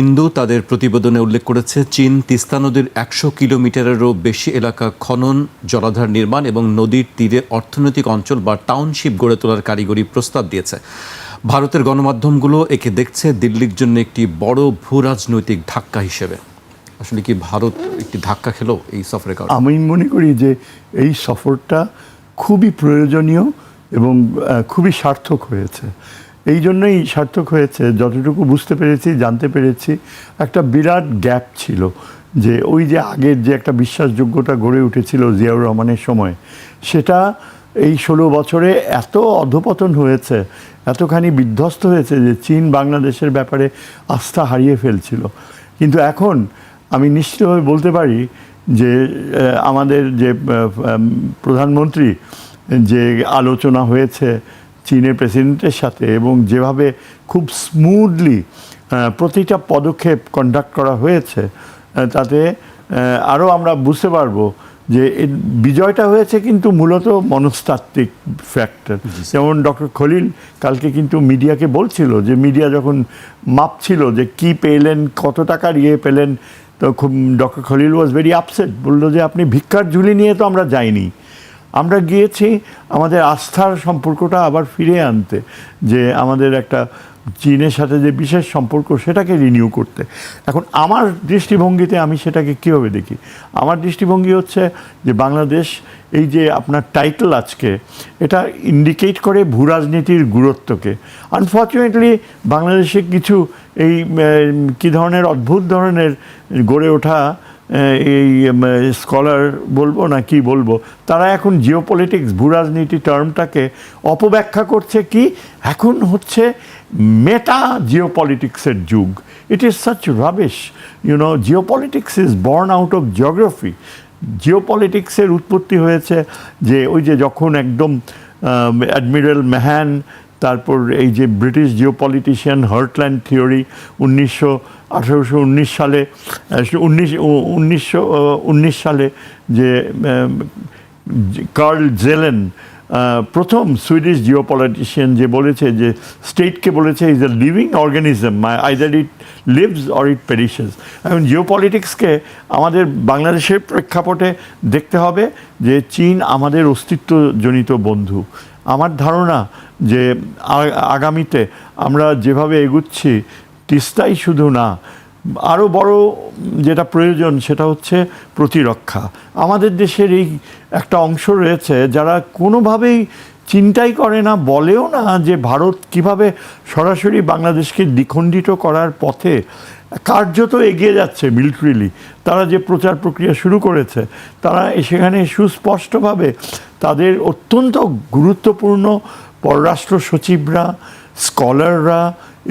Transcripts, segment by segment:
হিন্দু তাদের প্রতিবেদনে উল্লেখ করেছে চীন তিস্তা নদীর ১০০ কিলোমিটারেরও বেশি এলাকা খনন, জলাধার নির্মাণ এবং নদীর তীরে অর্থনৈতিক অঞ্চল বা টাউনশিপ গড়ে তোলার কারিগরি প্রস্তাব দিয়েছে। ভারতের গণমাধ্যমগুলো একে দেখছে দিল্লির জন্য একটি বড় ভূরাজনৈতিক ধাক্কা হিসেবে। আসলে কি ভারত একটি ধাক্কা খেলো এই সফরের কারণে? আমি মনে করি যে এই সফরটা খুবই প্রয়োজনীয় এবং খুবই সার্থক হয়েছে। এই জন্যই সার্থক হয়েছে, যতটুকু বুঝতে পেরেছি, জানতে পেরেছি, একটা বিরাট গ্যাপ ছিল যে ওই যে আগের যে একটা বিশ্বাসযোগ্যতা গড়ে উঠেছিল জিয়াউর রহমানের সময়, সেটা এই 16 বছরে এত অধপতন হয়েছে, এতখানি বিধ্বস্ত হয়েছে যে চীন বাংলাদেশের ব্যাপারে আস্থা হারিয়ে ফেলছিল। কিন্তু এখন আমি নিশ্চিতভাবে বলতে পারি যে আমাদের যে প্রধানমন্ত্রী যে আলোচনা হয়েছে চীনের প্রেসিডেন্টের সাথে এবং যেভাবে খুব স্মুথলি প্রতিটা পদক্ষেপ কন্ডাক্ট করা হয়েছে, তাতে আরও আমরা বুঝতে পারবো যে বিজয়টা হয়েছে কিন্তু মূলত মনস্তাত্ত্বিক ফ্যাক্টর। যেমন ডক্টর খলিল কালকে কিন্তু মিডিয়াকে বলছিল যে মিডিয়া যখন মাপছিল যে কি পেলেন, কত টাকার পেলেন, তো খুব doctor Khalil was very upset. বললো যে আপনি ভিক্ষার ঝুলি নিয়ে তো আমরা যাইনি, আমরা গিয়েছি আমাদের আস্থার সম্পর্কটা আবার ফিরিয়ে আনতে, যে আমাদের একটা চীনের সাথে যে বিশেষ সম্পর্ক সেটাকে রিনিউ করতে। এখন আমার দৃষ্টিভঙ্গিতে আমি সেটাকে কীভাবে দেখি, আমার দৃষ্টিভঙ্গি হচ্ছে যে বাংলাদেশ, এই যে আপনার টাইটেল আজকে, এটা ইন্ডিকেট করে ভূরাজনীতির গুরুত্বকে। আনফর্চুনেটলি বাংলাদেশে কিছু এই কী ধরনের অদ্ভুত ধরনের গড়ে ওঠা এই স্কলার বলবো না কি বলবো, তারা এখন জিওপলিটিক্স, ভূরাজনীতি টার্মটাকে অপব্যাখ্যা করছে। কি এখন হচ্ছে মেটা জিওপলিটিক্সের যুগ। It is such rubbish, geopolitics is born out of geography. জিওপলিটিক্সের উৎপত্তি হয়েছে যে ওই যে যখন একদম অ্যাডমিরাল ম্যাহান, তারপর এই যে ব্রিটিশ জিওপলিটিশিয়ান হার্টল্যান্ড থিওরি 1819 সালে 1919 সালে যে কার্ল জেলেন প্রথম সুইডিশ জিওপলিটিশিয়ান যে বলেছে যে স্টেটকে বলেছে is a living organism, either it lives or it perishes. এখন জিওপলিটিক্সকে আমাদের বাংলাদেশের প্রেক্ষাপটে দেখতে হবে যে চীন আমাদের অস্তিত্বজনিত বন্ধু। আমার ধারণা যে আগামীতে আমরা যেভাবে এগুচ্ছি, তিস্তাই শুধু না, আরও বড় যেটা প্রয়োজন সেটা হচ্ছে প্রতিরক্ষা। আমাদের দেশের এই একটা অংশ রয়েছে যারা কোনোভাবেই চিন্তাই করে না, বলেও না যে ভারত কিভাবে সরাসরি বাংলাদেশকে দ্বিখণ্ডিত করার পথে কার্যত এগিয়ে যাচ্ছে মিলিটারিলি। তারা যে প্রচার প্রক্রিয়া শুরু করেছে, তারা সেখানে সুস্পষ্টভাবে তাদের অত্যন্ত গুরুত্বপূর্ণ পররাষ্ট্র সচিবরা, স্কলাররা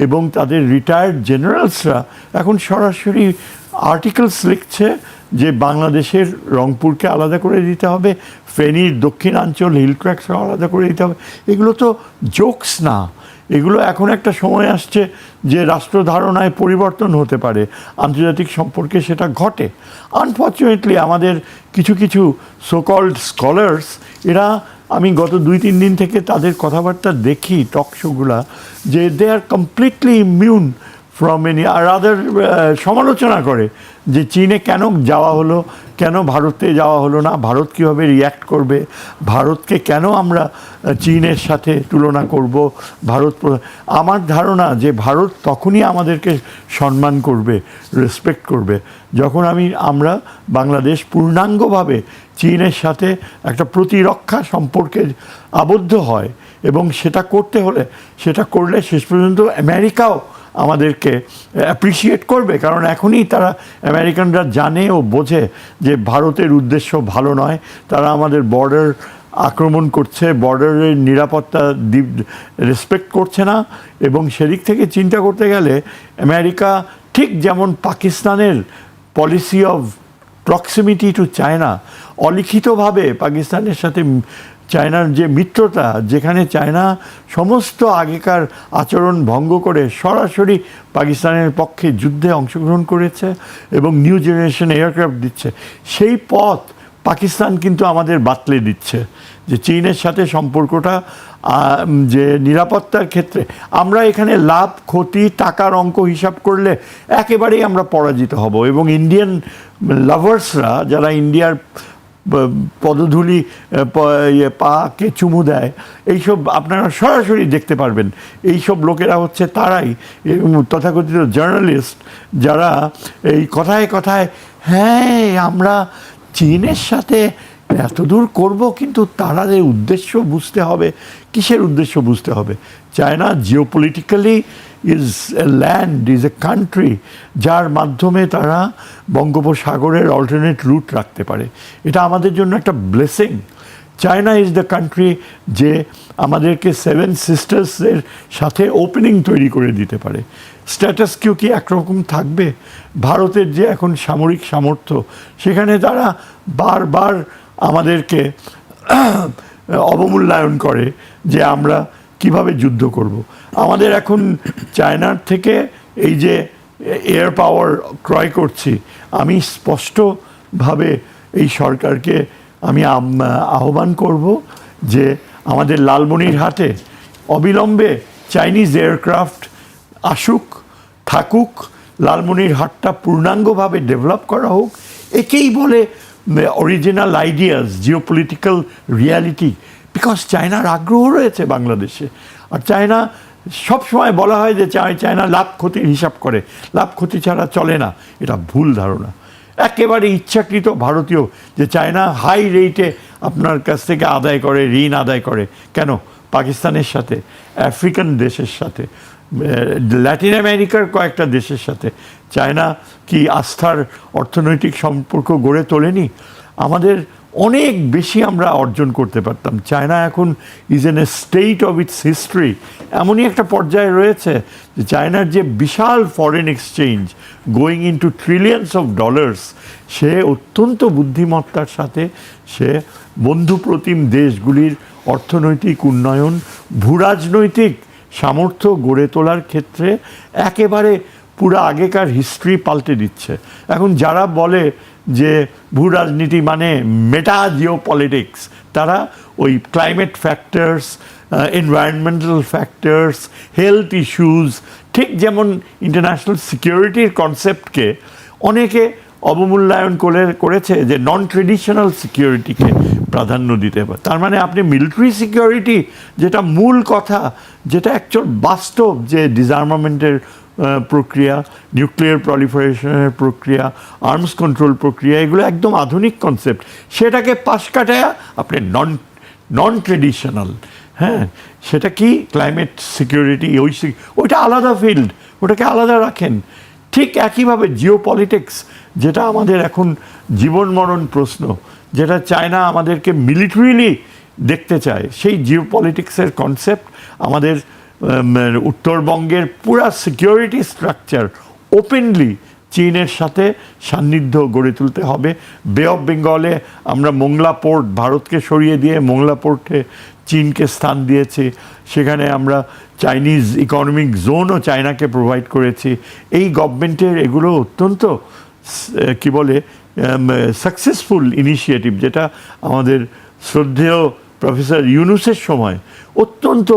এবং তাদের রিটায়ার্ড জেনারেলসরা এখন সরাসরি আর্টিকেলস লিখছে যে বাংলাদেশের রংপুরকে আলাদা করে দিতে হবে, ফেনীর দক্ষিণাঞ্চল হিল ট্র্যাক্টস আলাদা করে দিতে হবে। এগুলো তো জোকস না, এগুলো এখন একটা সময় আসছে যে রাষ্ট্রধারণায় পরিবর্তন হতে পারে, আন্তর্জাতিক সম্পর্কে সেটা ঘটে। আনফর্চুনেটলি আমাদের কিছু কিছু সোকল্ড স্কলার্স, এরা আমি গত 2-3 দিন থেকে তাদের কথাবার্তা দেখি টক শোগুলা, যে দে আর কমপ্লিটলি ইমিউন ফ্রম এনি, আর আদার সমালোচনা করে যে চীনে কেন যাওয়া হলো, কেন ভারতে যাওয়া হলো না, ভারত কীভাবে রিয়্যাক্ট করবে, ভারতকে কেন আমরা চীনের সাথে তুলনা করব। আমার ধারণা যে ভারত তখনই আমাদেরকে সম্মান করবে, রেসপেক্ট করবে, যখন আমরা বাংলাদেশ পূর্ণাঙ্গভাবে চীনের সাথে একটা প্রতিরক্ষা সম্পর্কে আবদ্ধ হয়। এবং সেটা করলে শেষ পর্যন্ত আমেরিকাও আমাদেরকে অ্যাপ্রিসিয়েট করবে, কারণ এখনই তারা আমেরিকানরা জানে ও বোঝে যে ভারতের উদ্দেশ্য ভালো নয়। তারা আমাদের বর্ডার আক্রমণ করছে, বর্ডারের নিরাপত্তা রেসপেক্ট করছে না। এবং সেদিক থেকে চিন্তা করতে গেলে আমেরিকা ঠিক যেমন পাকিস্তানের policy of proximity to China, অলিখিতভাবে পাকিস্তানের সাথে চায়নার যে মিত্রতা, যেখানে চায়না সমস্ত আগেকার আচরণ ভঙ্গ করে সরাসরি পাকিস্তানের পক্ষে যুদ্ধে অংশগ্রহণ করেছে এবং নিউ জেনারেশন এয়ারক্রাফট দিচ্ছে, সেই পথ পাকিস্তান কিন্তু আমাদের বাতলে দিচ্ছে যে চীনের সাথে সম্পর্কটা যে নিরাপত্তার ক্ষেত্রে আমরা এখানে লাভ ক্ষতি টাকার অঙ্ক হিসাব করলে একেবারেই আমরা পরাজিত হব। এবং ইন্ডিয়ান লাভার্সরা যারা ইন্ডিয়ার পদধূলি পাকে চুমু দেয়, এইসব আপনারা সরাসরি দেখতে পারবেন। এইসব লোকেরা হচ্ছে তারাই তথাকথিত জার্নালিস্ট যারা এই কথায় কথায় হ্যাঁ আমরা চীনের সাথে এত দূর করবো, কিন্তু তাদের উদ্দেশ্য বুঝতে হবে। কিসের উদ্দেশ্য বুঝতে হবে? China geopolitically is a land, is a country যার মাধ্যমে তারা বঙ্গোপসাগরের অল্টারনেট রুট রাখতে পারে। এটা আমাদের জন্য একটা blessing. China is the country যে আমাদেরকে সেভেন সিস্টার্সের সাথে ওপেনিং তৈরি করে দিতে পারে। স্ট্যাটাস কিউ কি একরকম থাকবে? ভারতের যে এখন সামরিক সামর্থ্য, সেখানে তারা বারবার আমাদেরকে অবমূল্যায়ন করে যে আমরা কিভাবে যুদ্ধ করব। আমাদের এখন চায়নার থেকে এই যে এয়ার পাওয়ার ক্রয় করছি, আমি স্পষ্টভাবে এই সরকারকে আমি আহ্বান করব যে আমাদের লালমনিরহাটে অবিলম্বে চাইনিজ এয়ারক্রাফট আসুক, থাকুক, লালমনিরহাটটা পূর্ণাঙ্গভাবে ডেভেলপ করা হোক। একেই বলে original ideas, geopolitical reality. Because চায়নার আগ্রহ রয়েছে বাংলাদেশে। আর চায়না সবসময় বলা হয় যে চায়না লাভ ক্ষতির হিসাব করে, লাভ ক্ষতি ছাড়া চলে না। এটা ভুল ধারণা, একেবারে ইচ্ছাকৃত ভারতীয় যে চায়না হাই রেটে আপনার কাছ থেকে আদায় করে, ঋণ আদায় করে। কেন? পাকিস্তানের সাথে, আফ্রিকান দেশের সাথে, ল্যাটিন আমেরিকার কয়েকটা দেশের সাথে চায়না কি আস্থার অর্থনৈতিক সম্পর্ক গড়ে তোলেনি? আমাদের অনেক বেশি আমরা অর্জন করতে পারতাম। চায়না এখন is in a state of its history, এমনই একটা পর্যায়ে রয়েছে যে চায়নার যে বিশাল foreign exchange going into trillions of dollars, সে অত্যন্ত বুদ্ধিমত্তার সাথে সে বন্ধুপ্রতিম দেশগুলির অর্থনৈতিক উন্নয়ন, ভূরাজনৈতিক সামর্থ্য গড়ে তোলার ক্ষেত্রে একেবারে পুরো আগেকার হিস্ট্রি পাল্টে দিচ্ছে। এখন যারা বলে যে ভূ রাজনীতি মানে মেটা জিও পলিটিক্স, তারা ওই climate factors, environmental factors, health issues, ঠিক যেমন ইন্টারন্যাশনাল সিকিউরিটির কনসেপ্টকে অনেকে অবমূল্যায়ন করেছে যে নন ট্রেডিশনাল সিকিউরিটিকে প্রাধান্য দিতে পারে। তার মানে আপনি মিলিটারি সিকিউরিটি, যেটা মূল কথা, যেটা অ্যাকচুয়াল বাস্তব যে ডিসআর্মামেন্টের প্রক্রিয়া, নিউক্লিয়ার প্রলিফারেশনের প্রক্রিয়া, আর্মস কন্ট্রোল প্রক্রিয়া, এগুলো একদম আধুনিক কনসেপ্ট, সেটাকে পাশ কাটায় আপনি নন ট্রেডিশনাল, হ্যাঁ সেটা কি ক্লাইমেট সিকিউরিটি, ওইটা আলাদা ফিল্ড, ওটাকে আলাদা রাখেন। ঠিক একইভাবে জিও পলিটিক্স, যেটা আমাদের এখন জীবন মরণ প্রশ্ন, যেটা চায়না আমাদেরকে মিলিটারিলি দেখতে চায়, সেই জিও পলিটিক্সের কনসেপ্ট আমাদের উত্তরবঙ্গের পুরা সিকিউরিটি স্ট্রাকচার ওপেনলি চীনের সাথে সান্নিধ্য গড়ে তুলতে হবে। বে অফ বেঙ্গলে আমরা মোংলা পোর্ট ভারতকে সরিয়ে দিয়ে মোংলা পোর্টে চীনকে স্থান দিয়েছি, সেখানে আমরা চাইনিজ ইকোনমিক জোনও চায়নাকে প্রোভাইড করেছি। এই গভর্নমেন্টের এগুলো অত্যন্ত কি বলে সাকসেসফুল ইনিশিয়েটিভ, যেটা আমাদের শ্রদ্ধেয় প্রফেসর ইউনুসের সময় অত্যন্ত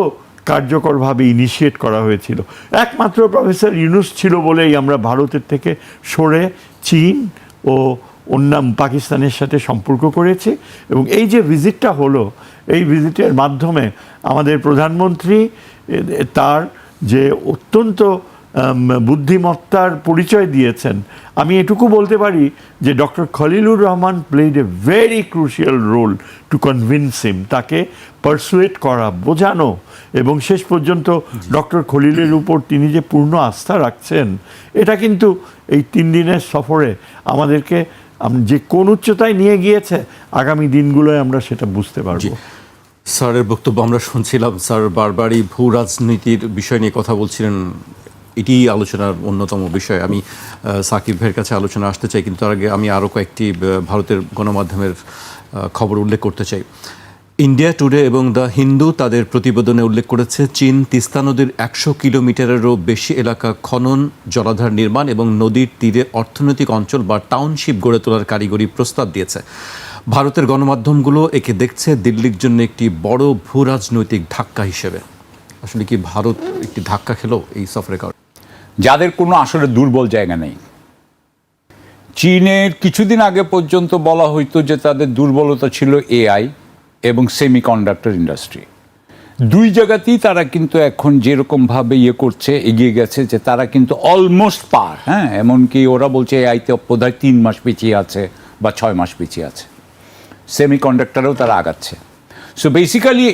কার্যকরভাবে ইনিশিয়েট করা হয়েছিল। একমাত্র প্রফেসর ইউনুস ছিল বলেই আমরা ভারতের থেকে সরে চীন ও অন্যান্য পাকিস্তানের সাথে সম্পর্ক করেছি। এবং এই যে ভিজিটটা হলো, এই ভিজিটের মাধ্যমে আমাদের প্রধানমন্ত্রী তার যে অত্যন্ত বুদ্ধিমত্তার পরিচয় দিয়েছেন। আমি এটুকু বলতে পারি যে doctor Khalilur Rahman played a very crucial role to convince him, তাকে পারসুয়েট করা, বোঝানো, এবং শেষ পর্যন্ত ডক্টর খলিলের উপর তিনি যে পূর্ণ আস্থা রাখছেন, এটা কিন্তু এই 3 দিনের সফরে আমাদেরকে যে কোন উচ্চতায় নিয়ে গিয়েছে, আগামী দিনগুলোয় আমরা সেটা বুঝতে পারবো। স্যারের বক্তব্য আমরা শুনছিলাম। স্যার বারবারই ভূ রাজনীতির বিষয় নিয়ে কথা বলছিলেন, এটি আলোচনার অন্যতম বিষয়। আমি সাকিব ভাইয়ের কাছে আলোচনা আসতে চাই, কিন্তু তার আগে আমি আরও কয়েকটি ভারতের গণমাধ্যমের খবর উল্লেখ করতে চাই। ইন্ডিয়া টুডে এবং দ্য হিন্দু তাদের প্রতিবেদনে উল্লেখ করেছে, চীন তিস্তা নদীর 100 কিলোমিটারেরও বেশি এলাকা খনন, জলাধার নির্মাণ এবং নদীর তীরে অর্থনৈতিক অঞ্চল বা টাউনশিপ গড়ে তোলার কারিগরি প্রস্তাব দিয়েছে। ভারতের গণমাধ্যমগুলো একে দেখছে দিল্লির জন্য একটি বড় ভূ রাজনৈতিক ধাক্কা হিসেবে। আসলে কি ভারত একটি ধাক্কা খেলো এই সফরের কারণে? যাদের কোনো আসলে দুর্বল জায়গা নেই। চীনের কিছুদিন আগে পর্যন্ত বলা হইতো যে তাদের দুর্বলতা ছিল এআই এবং সেমিকন্ডাক্টর ইন্ডাস্ট্রি। দুই জায়গাতেই তারা কিন্তু এখন যেরকমভাবে করছে, এগিয়ে গেছে, যে তারা কিন্তু অলমোস্ট পার। হ্যাঁ, এমনকি ওরা বলছে এআইতে বোধহয় 3 মাস পিছিয়ে আছে বা 6 মাস পিছিয়ে আছে। সেমিকন্ডাক্টরেও তারা আগাচ্ছে। সো বেসিক্যালি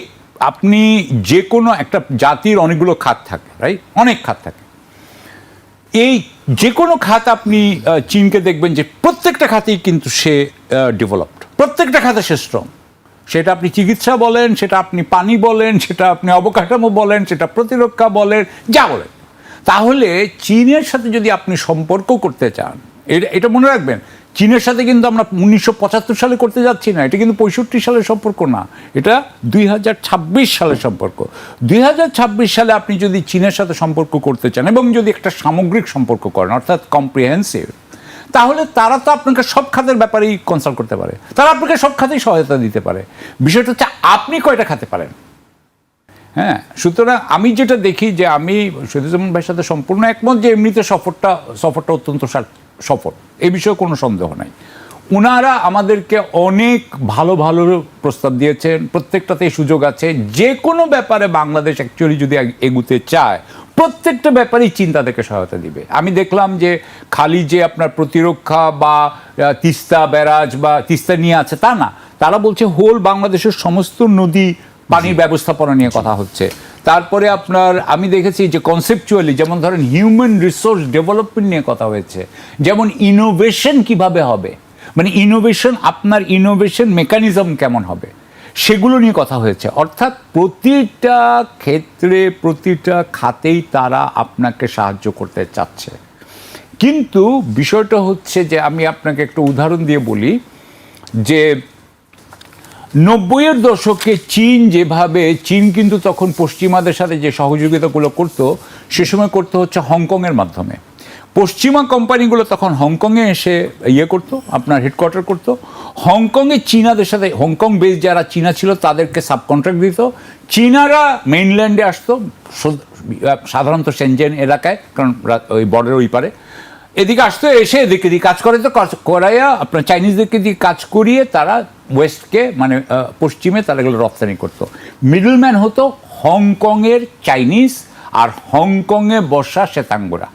আপনি যে কোনো একটা জাতির অনেকগুলো খাত থাকে, রাইট? অনেক খাত থাকে। এই যে কোনো খাত আপনি চীনকে দেখবেন যে প্রত্যেকটা খাতেই কিন্তু সে ডেভেলপড, প্রত্যেকটা খাতে সে স্ট্রং। সেটা আপনি চিকিৎসা বলেন, সেটা আপনি পানি বলেন, সেটা আপনি অবকাঠামো বলেন, সেটা প্রতিরক্ষা বলেন, যা বলেন। তাহলে চীনের সাথে যদি আপনি সম্পর্ক করতে চান, এটা মনে রাখবেন, চীনের সাথে কিন্তু আমরা 1975 সালে করতে যাচ্ছি না, এটা কিন্তু 65 সালের সম্পর্ক না, এটা 2026 সালের সম্পর্ক। 2026 সালে আপনি যদি চীনের সাথে সম্পর্ক করতে চান এবং যদি একটা সামগ্রিক সম্পর্ক করেন, অর্থাৎ কম্প্রিহেন্সিভ, তাহলে তারা তো আপনাকে সব খাতের ব্যাপারেই কনসাল্ট করতে পারে, তারা আপনাকে সব খাতেই সহায়তা দিতে পারে। বিষয়টা হচ্ছে আপনি কয়টা খাতে পারেন। হ্যাঁ, সুতরাং আমি যেটা দেখি যে আমি শহীদুজ্জামান ভাইয়ের সাথে সম্পূর্ণ একমত যে এমনিতে সফরটা অত্যন্ত সফল, এই বিষয়ে কোনো সন্দেহ নাই। ওনারা আমাদেরকে অনেক ভালো ভালো প্রস্তাব দিয়েছেন, প্রত্যেকটাতেই সুযোগ আছে। যে কোনো ব্যাপারে বাংলাদেশ অ্যাকচুয়ালি যদি এগুতে চায়, প্রত্যেকটা ব্যাপারেই চীন তাদেরকে সহায়তা দিবে। আমি দেখলাম যে খালি যে আপনার প্রতিরক্ষা বা তিস্তা ব্যারাজ বা তিস্তা নিয়ে আছে তা না, তারা বলছে হোল বাংলাদেশের সমস্ত নদী পানির ব্যবস্থাপনা নিয়ে কথা হচ্ছে। তারপরে আপনার আমি দেখেছি যে কনসেপচুয়ালি, যেমন ধরেন হিউম্যান রিসোর্স ডেভেলপমেন্ট নিয়ে কথা হয়েছে, যেমন ইনোভেশন কিভাবে হবে, মানে আপনার ইনোভেশন মেকানিজম কেমন হবে, সেগুলো নিয়ে কথা হয়েছে। অর্থাৎ প্রতিটা ক্ষেত্রে, প্রতিটা খাতেই তারা আপনাকে সাহায্য করতে চাচ্ছে। কিন্তু বিষয়টা হচ্ছে যে আমি আপনাকে একটা উদাহরণ দিয়ে বলি যে 90-এর দশকে চীন কিন্তু তখন পশ্চিমাদের সাথে যে সহযোগিতাগুলো করতো, সে সময় করতে হচ্ছে হংকংয়ের মাধ্যমে। পশ্চিমা কোম্পানিগুলো তখন হংকংয়ে এসে করতো, আপনার হেডকোয়ার্টার করতো। হংকংয়ে চীনাদের সাথে, হংকং বেস যারা চীনা ছিল তাদেরকে সাবকন্ট্রাক্ট দিত। চীনারা মেইনল্যান্ডে আসতো, সাধারণত সেনজেন এলাকায়, কারণ ওই বর্ডারের ওই পারে এদিকে আসতো, এসে এদিকে দিয়ে কাজ করাইয়া আপনার চাইনিজদেরকে দিয়ে কাজ করিয়ে তারা ওয়েস্টকে, মানে পশ্চিমে তারা এগুলো রপ্তানি করতো। মিডলম্যান হতো হংকংয়ের চাইনিজ আর হংকংয়ে বসা শ্বেতাঙ্গরা।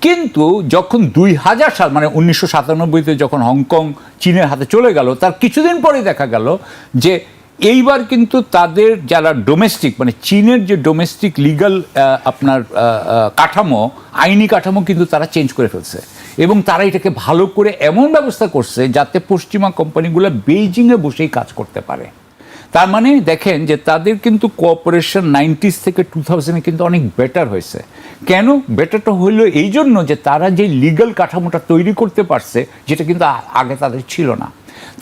কিন্তু যখন 2000 সাল, মানে 1997-তে যখন হংকং চীনের হাতে চলে গেল, তার কিছুদিন পরে দেখা গেল যে এইবার কিন্তু তাদের যারা ডোমেস্টিক, মানে চীনের যে ডোমেস্টিক লিগাল আপনার কাঠামো, আইনি কাঠামো কিন্তু তারা চেঞ্জ করে ফেলছে, এবং তারা এটাকে ভালো করে এমন ব্যবস্থা করছে যাতে পশ্চিমা কোম্পানিগুলো বেইজিংয়ে বসেই কাজ করতে পারে। তার মানে দেখেন যে তাদের কিন্তু কোঅপারেশন 90s থেকে 2000-এ কিন্তু অনেক বেটার হয়েছে। কেন বেটারটা হলো? এই জন্য যে তারা যে লিগাল কাঠামোটা তৈরি করতে পারছে, যেটা কিন্তু আগে তাদের ছিল না।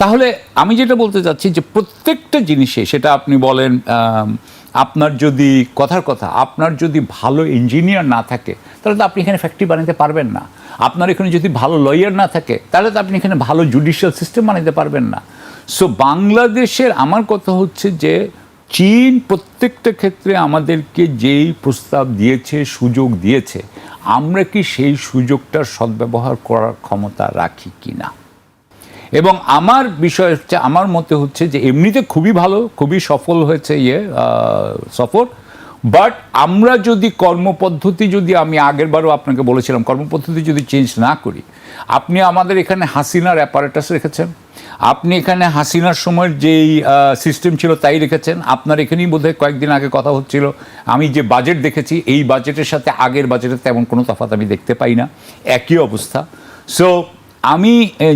তাহলে আমি যেটা বলতে চাচ্ছি যে প্রত্যেকটা জিনিসে, সেটা আপনি বলেন, আপনার যদি আপনার যদি ভালো ইঞ্জিনিয়ার না থাকে, তাহলে তো আপনি এখানে ফ্যাক্টরি বানাতে পারবেন না। আপনার এখানে যদি ভালো লয়ার না থাকে, তাহলে তো আপনি এখানে ভালো জুডিশিয়াল সিস্টেম বানাতে পারবেন না। সো বাংলাদেশের আমার কথা হচ্ছে যে চীন প্রত্যেকটা ক্ষেত্রে আমাদেরকে যেই প্রস্তাব দিয়েছে, সুযোগ দিয়েছে, আমরা কি সেই সুযোগটার সদ্ব্যবহার করার ক্ষমতা রাখি কিনা। এবং আমার বিষয় হচ্ছে, আমার মতে হচ্ছে যে এমনিতে খুবই ভালো, খুবই সফল হয়েছে সফর। বাট আমরা যদি কর্মপদ্ধতি, যদি আমি আগেরবারও আপনাকে বলেছিলাম, কর্মপদ্ধতি যদি চেঞ্জ না করি, আপনি আমাদের এখানে হাসিনার অ্যাপারেটাস রেখেছেন, আপনি এখানে হাসিনার সময়ের যেই সিস্টেম ছিল তাই রেখেছেন। আপনার এখানেই বোধহয় কয়েকদিন আগে কথা হচ্ছিল, আমি যে বাজেট দেখেছি, এই বাজেটের সাথে আগের বাজেটের তেমন কোনো তফাৎ আমি দেখতে পাই না, একই অবস্থা। সো আমি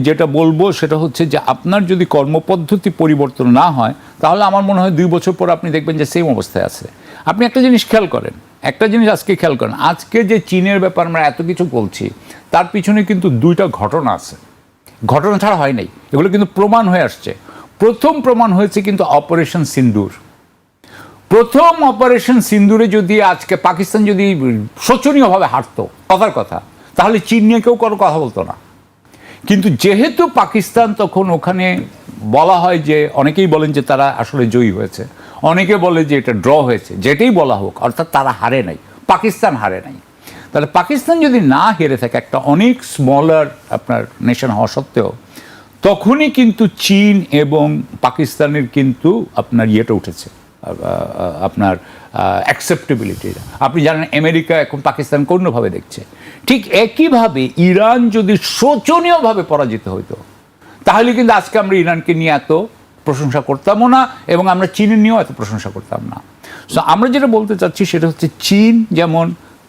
যেটা বলবো সেটা হচ্ছে যে আপনার যদি কর্মপদ্ধতি পরিবর্তন না হয়, তাহলে আমার মনে হয় 2 বছর পর আপনি দেখবেন যে সেম অবস্থায় আছে। আপনি একটা জিনিস খেয়াল করেন, আজকে খেয়াল করেন, আজকে যে চীনের ব্যাপার আমরা এত কিছু বলছি, তার পিছনে কিন্তু 2টা ঘটনা আছে। ঘটনা ছাড়া হয় নাই, এগুলো কিন্তু প্রমাণ হয়ে আসছে। প্রথম প্রমাণ হয়েছে কিন্তু অপারেশন সিন্দুর। প্রথম অপারেশন সিন্দুরে যদি আজকে পাকিস্তান যদি শোচনীয়ভাবে হারতো, কথার কথা, তাহলে চীন নিয়ে কেউ কোনো কথা বলতো না। কিন্তু যেহেতু পাকিস্তান তখন ওখানে বলা হয় যে, অনেকেই বলেন যে তারা আসলে জয়ী হয়েছে, অনেকে বলে যে এটা ড্র হয়েছে, যেটাই বলা হোক, অর্থাৎ তারা হারে নাই, পাকিস্তান হারে নাই। তাহলে পাকিস্তান যদি না হেরে থাকে, একটা অনেক স্মলার আপনার নেশন হওয়া সত্ত্বেও, তখনই কিন্তু চীন এবং পাকিস্তানের কিন্তু আপনার ইয়েটা উঠেছে, আপনার অ্যাকসেপ্টেবিলিটি। আপনি জানেন আমেরিকা এখন পাকিস্তানকে অন্যভাবে দেখছে। ঠিক একইভাবে ইরান যদি শোচনীয়ভাবে পরাজিত হইতো, তাহলে কিন্তু আজকে আমরা ইরানকে নিয়ে এত প্রশংসা করতামও না, এবং আমরা চীনের নিয়েও এত প্রশংসা করতাম না। সো আমরা যেটা বলতে চাচ্ছি সেটা হচ্ছে, চীন যেমন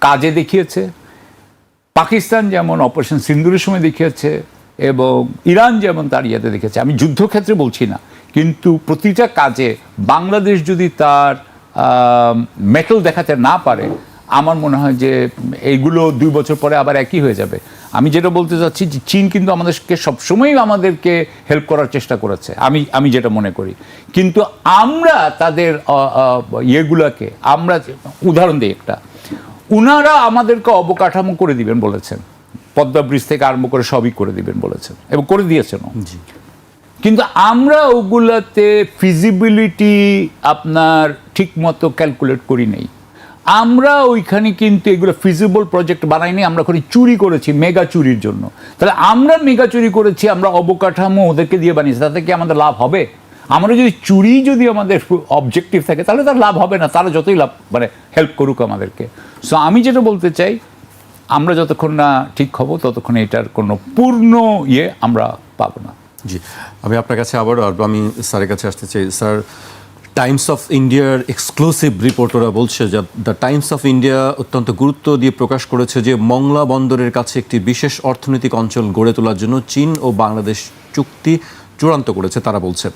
কাজে দেখিয়েছে, পাকিস্তান যেমন অপারেশন সিন্দুরের সময় দেখিয়েছে, এবং ইরান যেমন তার ইয়েতে দেখেছে, আমি যুদ্ধক্ষেত্রে বলছি না, কিন্তু প্রতিটা কাজে বাংলাদেশ যদি তার মেটল দেখাতে না পারে, আমার মনে হয় যে এইগুলো 2 বছর পরে আবার একই হয়ে যাবে। আমি যেটা বলতে চাচ্ছি যে চীন কিন্তু আমাদেরকে সবসময় আমাদেরকে হেল্প করার চেষ্টা করেছে, আমি যেটা মনে করি। কিন্তু আমরা তাদের ইয়েগুলোকে, আমরা উদাহরণ দিই একটা, উনারা আমাদেরকে অবকাঠামো করে দিবেন বলেছেন, পদ্মা ব্রিজ থেকে আরম্ভ করে সবই করে দিবেন বলেছেন, এবং করে দিয়েছেন। কিন্তু আমরা ওগুলাতে ফিজিবিলিটি আপনার ঠিক মতো ক্যালকুলেট করি নেই। আমরা ওইখানে কিন্তু এগুলো ফিজিবল প্রজেক্ট বানাইনি, আমরা করে চুরি করেছি মেগা চুরির জন্য। তাহলে আমরা মেগা চুরি করেছি, আমরা অবকাঠামো ওদেরকে দিয়ে বানিয়েছি, তাতে কি আমাদের লাভ হবে? আমরা যদি চুরি যদি আমাদের অবজেক্টিভ থাকে, তাহলে তার লাভ হবে না, তারা যতই লাভ মানে হেল্প করুক আমাদেরকে। সো আমি যেটা বলতে চাই, আমরা যতক্ষণ না ঠিক হব, ততক্ষণ এটার কোনো পূর্ণ ইয়ে আমরা পাবো না। জি, আমি আপনার কাছে আবারও আমি স্যারের কাছে আসতে চাই। স্যার, টাইমস অফ ইন্ডিয়ার এক্সক্লুসিভ রিপোর্টাররা বলছে যে দ্য টাইমস অফ ইন্ডিয়া অত্যন্ত গুরুত্ব দিয়ে প্রকাশ করেছে যে মংলা বন্দরের কাছে একটি বিশেষ অর্থনৈতিক অঞ্চল গড়ে তোলার জন্য চীন ও বাংলাদেশ চুক্তি চূড়ান্ত করেছে। তারা বলছে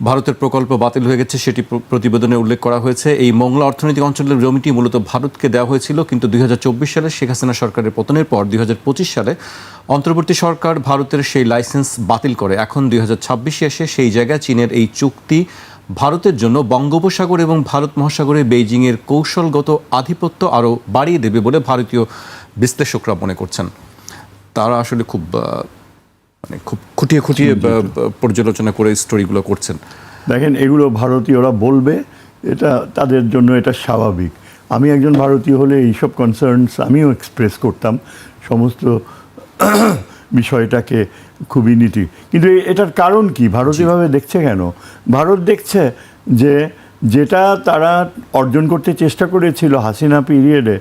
ভারতের প্রকল্প বাতিল হয়ে গেছে, সেটি প্রতিবেদনে উল্লেখ করা হয়েছে। এই মংলা অর্থনৈতিক অঞ্চলের জমিটি মূলত ভারতকে দেওয়া হয়েছিল, কিন্তু 2024 সালে শেখ হাসিনা সরকারের পতনের পর 2025 সালে অন্তর্বর্তী সরকার ভারতের সেই লাইসেন্স বাতিল করে। এখন 2026 এসে সেই জায়গায় চীনের এই চুক্তি ভারতের জন্য বঙ্গোপসাগর এবং ভারত মহাসাগরে বেইজিংয়ের কৌশলগত আধিপত্য আরও বাড়িয়ে দেবে বলে ভারতীয় বিশ্লেষকরা মনে করছেন। তারা আসলে খুব খুঁটিয়ে পর্যালোচনা করে স্টোরিগুলো করছেন। দেখেন, এগুলো ভারতীয়রা বলবে, এটা তাদের জন্য এটা স্বাভাবিক। আমি একজন ভারতীয় হলে এইসব কনসার্নস আমিও এক্সপ্রেস করতাম, সমস্ত বিষয়টাকে খুবই নীতি। কিন্তু এটার কারণ কি? ভারত এভাবে দেখছে কেন? ভারত দেখছে যে যেটা তারা অর্জন করতে চেষ্টা করেছিল হাসিনা পিরিয়ডে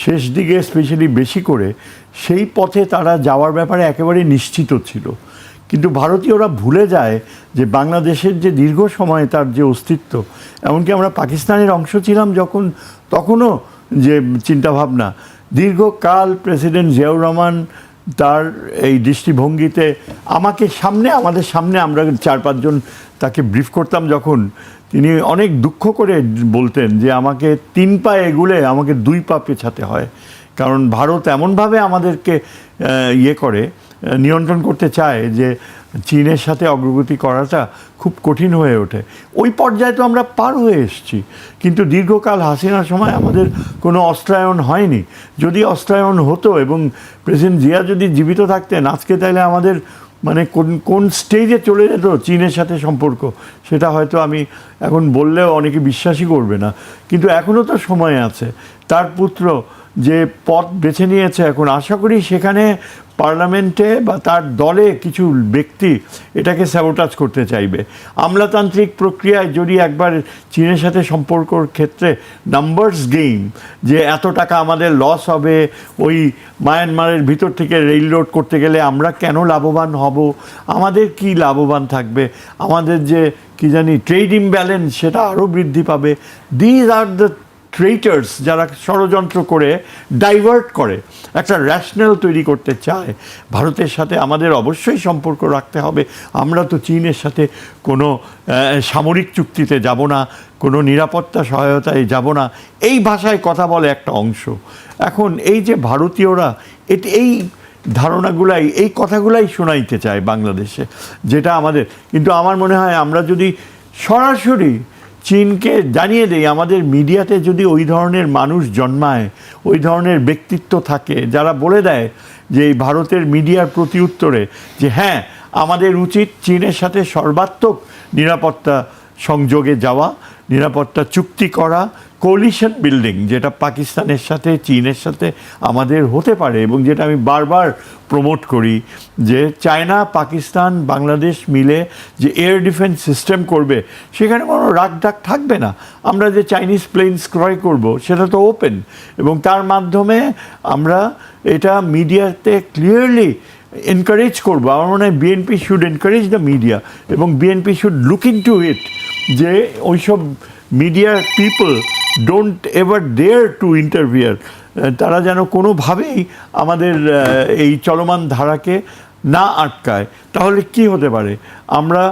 শেষ দিকে স্পেশালি বেশি করে, সেই পথে তারা যাওয়ার ব্যাপারে একেবারে নিশ্চিত ছিল। কিন্তু ভারতীয়রা ভুলে যায় যে বাংলাদেশের যে দীর্ঘ সময় তার যে অস্তিত্ব, এমনকি আমরা পাকিস্তানের অংশ ছিলাম যখন, তখনও যে চিন্তাভাবনা, দীর্ঘকাল প্রেসিডেন্ট জিয়াউর রহমান তার এই দৃষ্টিভঙ্গিতে আমাদের সামনে আমরা 4-5 জন তাকে ব্রিফ করতাম, যখন তিনি অনেক দুঃখ করে বলতেন যে আমাকে 3 পা এগুলে আমাকে 2 পা পেছাতে হয়, কারণ ভারত এমনভাবে আমাদেরকে নিয়ন্ত্রণ করতে চায় যে চীনের সাথে অগ্রগতি করাটা খুব কঠিন হয়ে ওঠে। ওই পর্যায়ে তো আমরা পার হয়ে এসেছি, কিন্তু দীর্ঘকাল হাসিনার সময় আমাদের কোনো অস্ত্রায়ন হয়নি। যদি অস্ত্রায়ন হতো এবং প্রেসিডেন্ট জিয়া যদি জীবিত থাকতেন আজকে, তাহলে আমাদের মানে কোন স্টেজে চলে যেত চীনের সাথে সম্পর্ক, সেটা হয়তো আমি এখন বললেও অনেকে বিশ্বাসই করবে না। কিন্তু এখনও তো সময় আছে। তার পুত্র যে পথ বেছে নিয়েছে, এখন আশা করি সেখানে পার্লামেন্টে বা তার দলে কিছু ব্যক্তি এটাকে স্যাবোটাজ করতে চাইবে। আমলাতান্ত্রিক প্রক্রিয়ায় যদি একবার চীনের সাথে সম্পর্কর ক্ষেত্রে নাম্বারস গেম, যে এত টাকা আমাদের লস হবে, ওই মায়ানমারের ভিতর থেকে রেল রোড করতে গেলে আমরা কেন লাভবান হব, আমাদের কি লাভবান থাকবে, আমাদের যে কি জানি ট্রেড ইমব্যালেন্স সেটা আরও বৃদ্ধি পাবে। দিজ আর দ্য ট্রেটার্স, যারা ষড়যন্ত্র করে ডাইভার্ট করে, একটা র্যাশনাল তৈরি করতে চায়। ভারতের সাথে আমাদের অবশ্যই সম্পর্ক রাখতে হবে, আমরা তো চীনের সাথে কোনো সামরিক চুক্তিতে যাব না, কোনো নিরাপত্তা সহায়তায় যাব না, এই ভাষায় কথা বলে একটা অংশ। এখন এই যে ভারতীয়রা এই ধারণাগুলাই, এই কথাগুলাই শোনাইতে চায় বাংলাদেশে, যেটা আমাদের, কিন্তু আমার মনে হয় আমরা যদি সরাসরি চীনকে জানিয়ে দেই, আমাদের মিডিয়াতে যদি ওই ধরনের মানুষ জন্মায়, ওই ধরনের ব্যক্তিত্ব থাকে যারা বলে দেয় যে এই ভারতের মিডিয়ার প্রতি উত্তরে যে হ্যাঁ আমাদের উচিত চীনের সাথে সর্বাত্মক নিরাপত্তা সংযোগে যাওয়া, নিরাপত্তা চুক্তি করা, কোলিশন বিল্ডিং, যেটা পাকিস্তানের সাথে চীনের সাথে আমাদের হতে পারে এবং যেটা আমি বারবার প্রমোট করি, যে চায়না, পাকিস্তান, বাংলাদেশ মিলে যে এয়ার ডিফেন্স সিস্টেম করবে সেখানে কোনো রাগঢাক থাকবে না। আমরা যে চাইনিজ প্লেনস ক্রয় করব সেটা তো ওপেন, এবং তার মাধ্যমে আমরা এটা মিডিয়াতে ক্লিয়ারলি এনকারেজ করবো। আমার মনে হয় BNP should encourage the media এবং BNP should look into it, যে ওইসব media people don't ever dare to interfere, তারা যেন কোনোভাবেই আমাদের এই চলমান ধারাকে না আটকায়। তাহলে কি হতে পারে, আমরা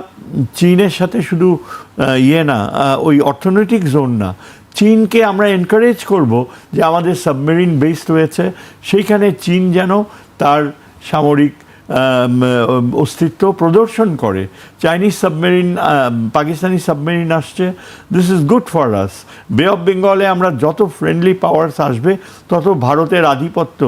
চীনের সাথে শুধু ওই অর্থনৈতিক জোন না, চীনকে আমরা এনকারেজ করব যে আমাদের সাবমেরিন বেসড হয়েছে, সেইখানে চীন যেন তার সামরিক অস্তিত্ব প্রদর্শন করে। চাইনিজ সাবমেরিন, পাকিস্তানি সাবমেরিন আসছে, this is good for us. বে অফ বেঙ্গলে আমরা যত ফ্রেন্ডলি পাওয়ার্স আসবে তত ভারতের আধিপত্য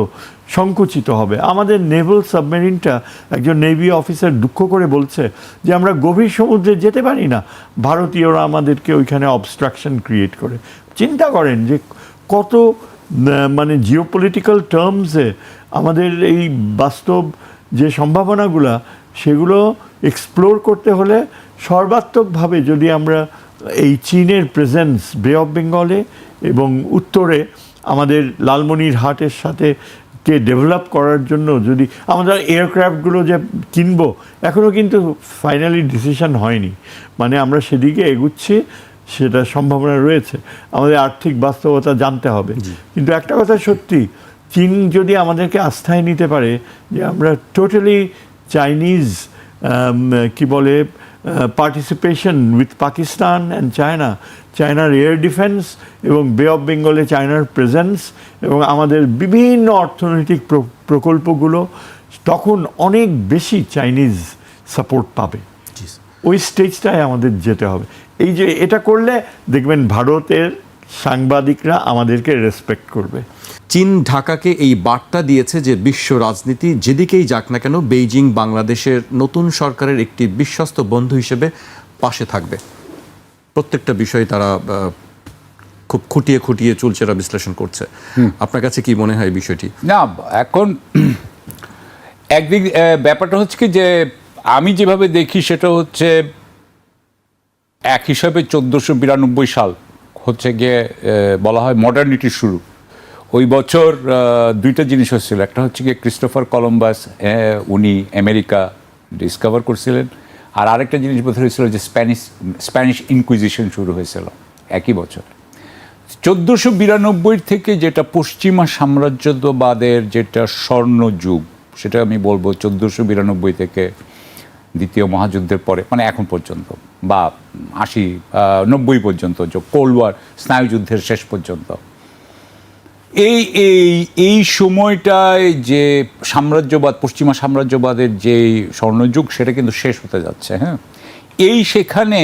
সংকুচিত হবে। আমাদের নেভাল সাবমেরিনটা, একজন নেভি অফিসার দুঃখ করে বলছে যে আমরা গভীর সমুদ্রে যেতে পারি না, ভারতীয়রা আমাদেরকে ওইখানে অবস্ট্রাকশন ক্রিয়েট করে। চিন্তা করেন যে কত মানে জিওপলিটিক্যাল টার্মসে আমাদের এই বাস্তব যে সম্ভাবনাগুলো, সেগুলো এক্সপ্লোর করতে হলে সর্বাত্মকভাবে যদি আমরা এই চীনের প্রেজেন্স বে অফ বেঙ্গলে এবং উত্তরে আমাদের লালমনিরহাটের সাথে কে ডেভেলপ করার জন্য, যদি আমাদের এয়ারক্রাফটগুলো যে কিনবো, এখনও কিন্তু ফাইনালি ডিসিশন হয়নি, মানে আমরা সেদিকে এগুচ্ছি, সেটা সম্ভাবনা রয়েছে। আমাদের আর্থিক বাস্তবতা জানতে হবে। কিন্তু একটা কথা সত্যি, চীন যদি আমাদেরকে আস্থায় নিতে পারে যে আমরা টোটালি চাইনিজ কি বলে পার্টিসিপেশন উইথ পাকিস্তান অ্যান্ড চায়নার এয়ার ডিফেন্স এবং বে অফ বেঙ্গলে চায়নার প্রেজেন্স এবং আমাদের বিভিন্ন অর্থনৈতিক প্রকল্পগুলো, তখন অনেক বেশি চাইনিজ সাপোর্ট পাবে। ওই স্টেজটায় আমাদের যেতে হবে। এই যে এটা করলে দেখবেন ভারতের সাংবাদিকরা আমাদেরকে রেসপেক্ট করবে। চীন ঢাকাকে এই বার্তা দিয়েছে যে বিশ্ব রাজনীতি যেদিকেই যাক না কেন, বেইজিং বাংলাদেশের নতুন সরকারের একটি বিশ্বস্ত বন্ধু হিসেবে পাশে থাকবে। প্রত্যেকটা বিষয় তারা খুব খুঁটিয়ে খুঁটিয়ে চুলচেরা বিশ্লেষণ করছে। আপনার কাছে কি মনে হয় বিষয়টি? না, এখন একদিক ব্যাপারটা হচ্ছে কি, যে আমি যেভাবে দেখি সেটা হচ্ছে এক হিসাবে 1492 সাল হচ্ছে গিয়ে বলা হয় মডার্নিটির শুরু। ওই বছর দুইটা জিনিস হচ্ছিল, একটা হচ্ছে গিয়ে ক্রিস্টোফার কলম্বাস, উনি আমেরিকা ডিসকভার করছিলেন, আর আরেকটা জিনিস বোধ হয়েছিল যে স্প্যানিশ ইনকুইজিশন শুরু হয়েছিল একই বছর। 1492 থেকে যেটা পশ্চিমা সাম্রাজ্যবাদের যেটা স্বর্ণযুগ, সেটা আমি বলবো 1492 থেকে দ্বিতীয় মহাযুদ্ধের পরে, মানে এখন পর্যন্ত, বা 80-90 পর্যন্ত, যে কোল্ড ওয়ার, স্নায়ুযুদ্ধের শেষ পর্যন্ত, এই সময়টায় যে সাম্রাজ্যবাদ, পশ্চিমা সাম্রাজ্যবাদের যে স্বর্ণযুগ, সেটা কিন্তু শেষ হতে যাচ্ছে। হ্যাঁ, সেখানে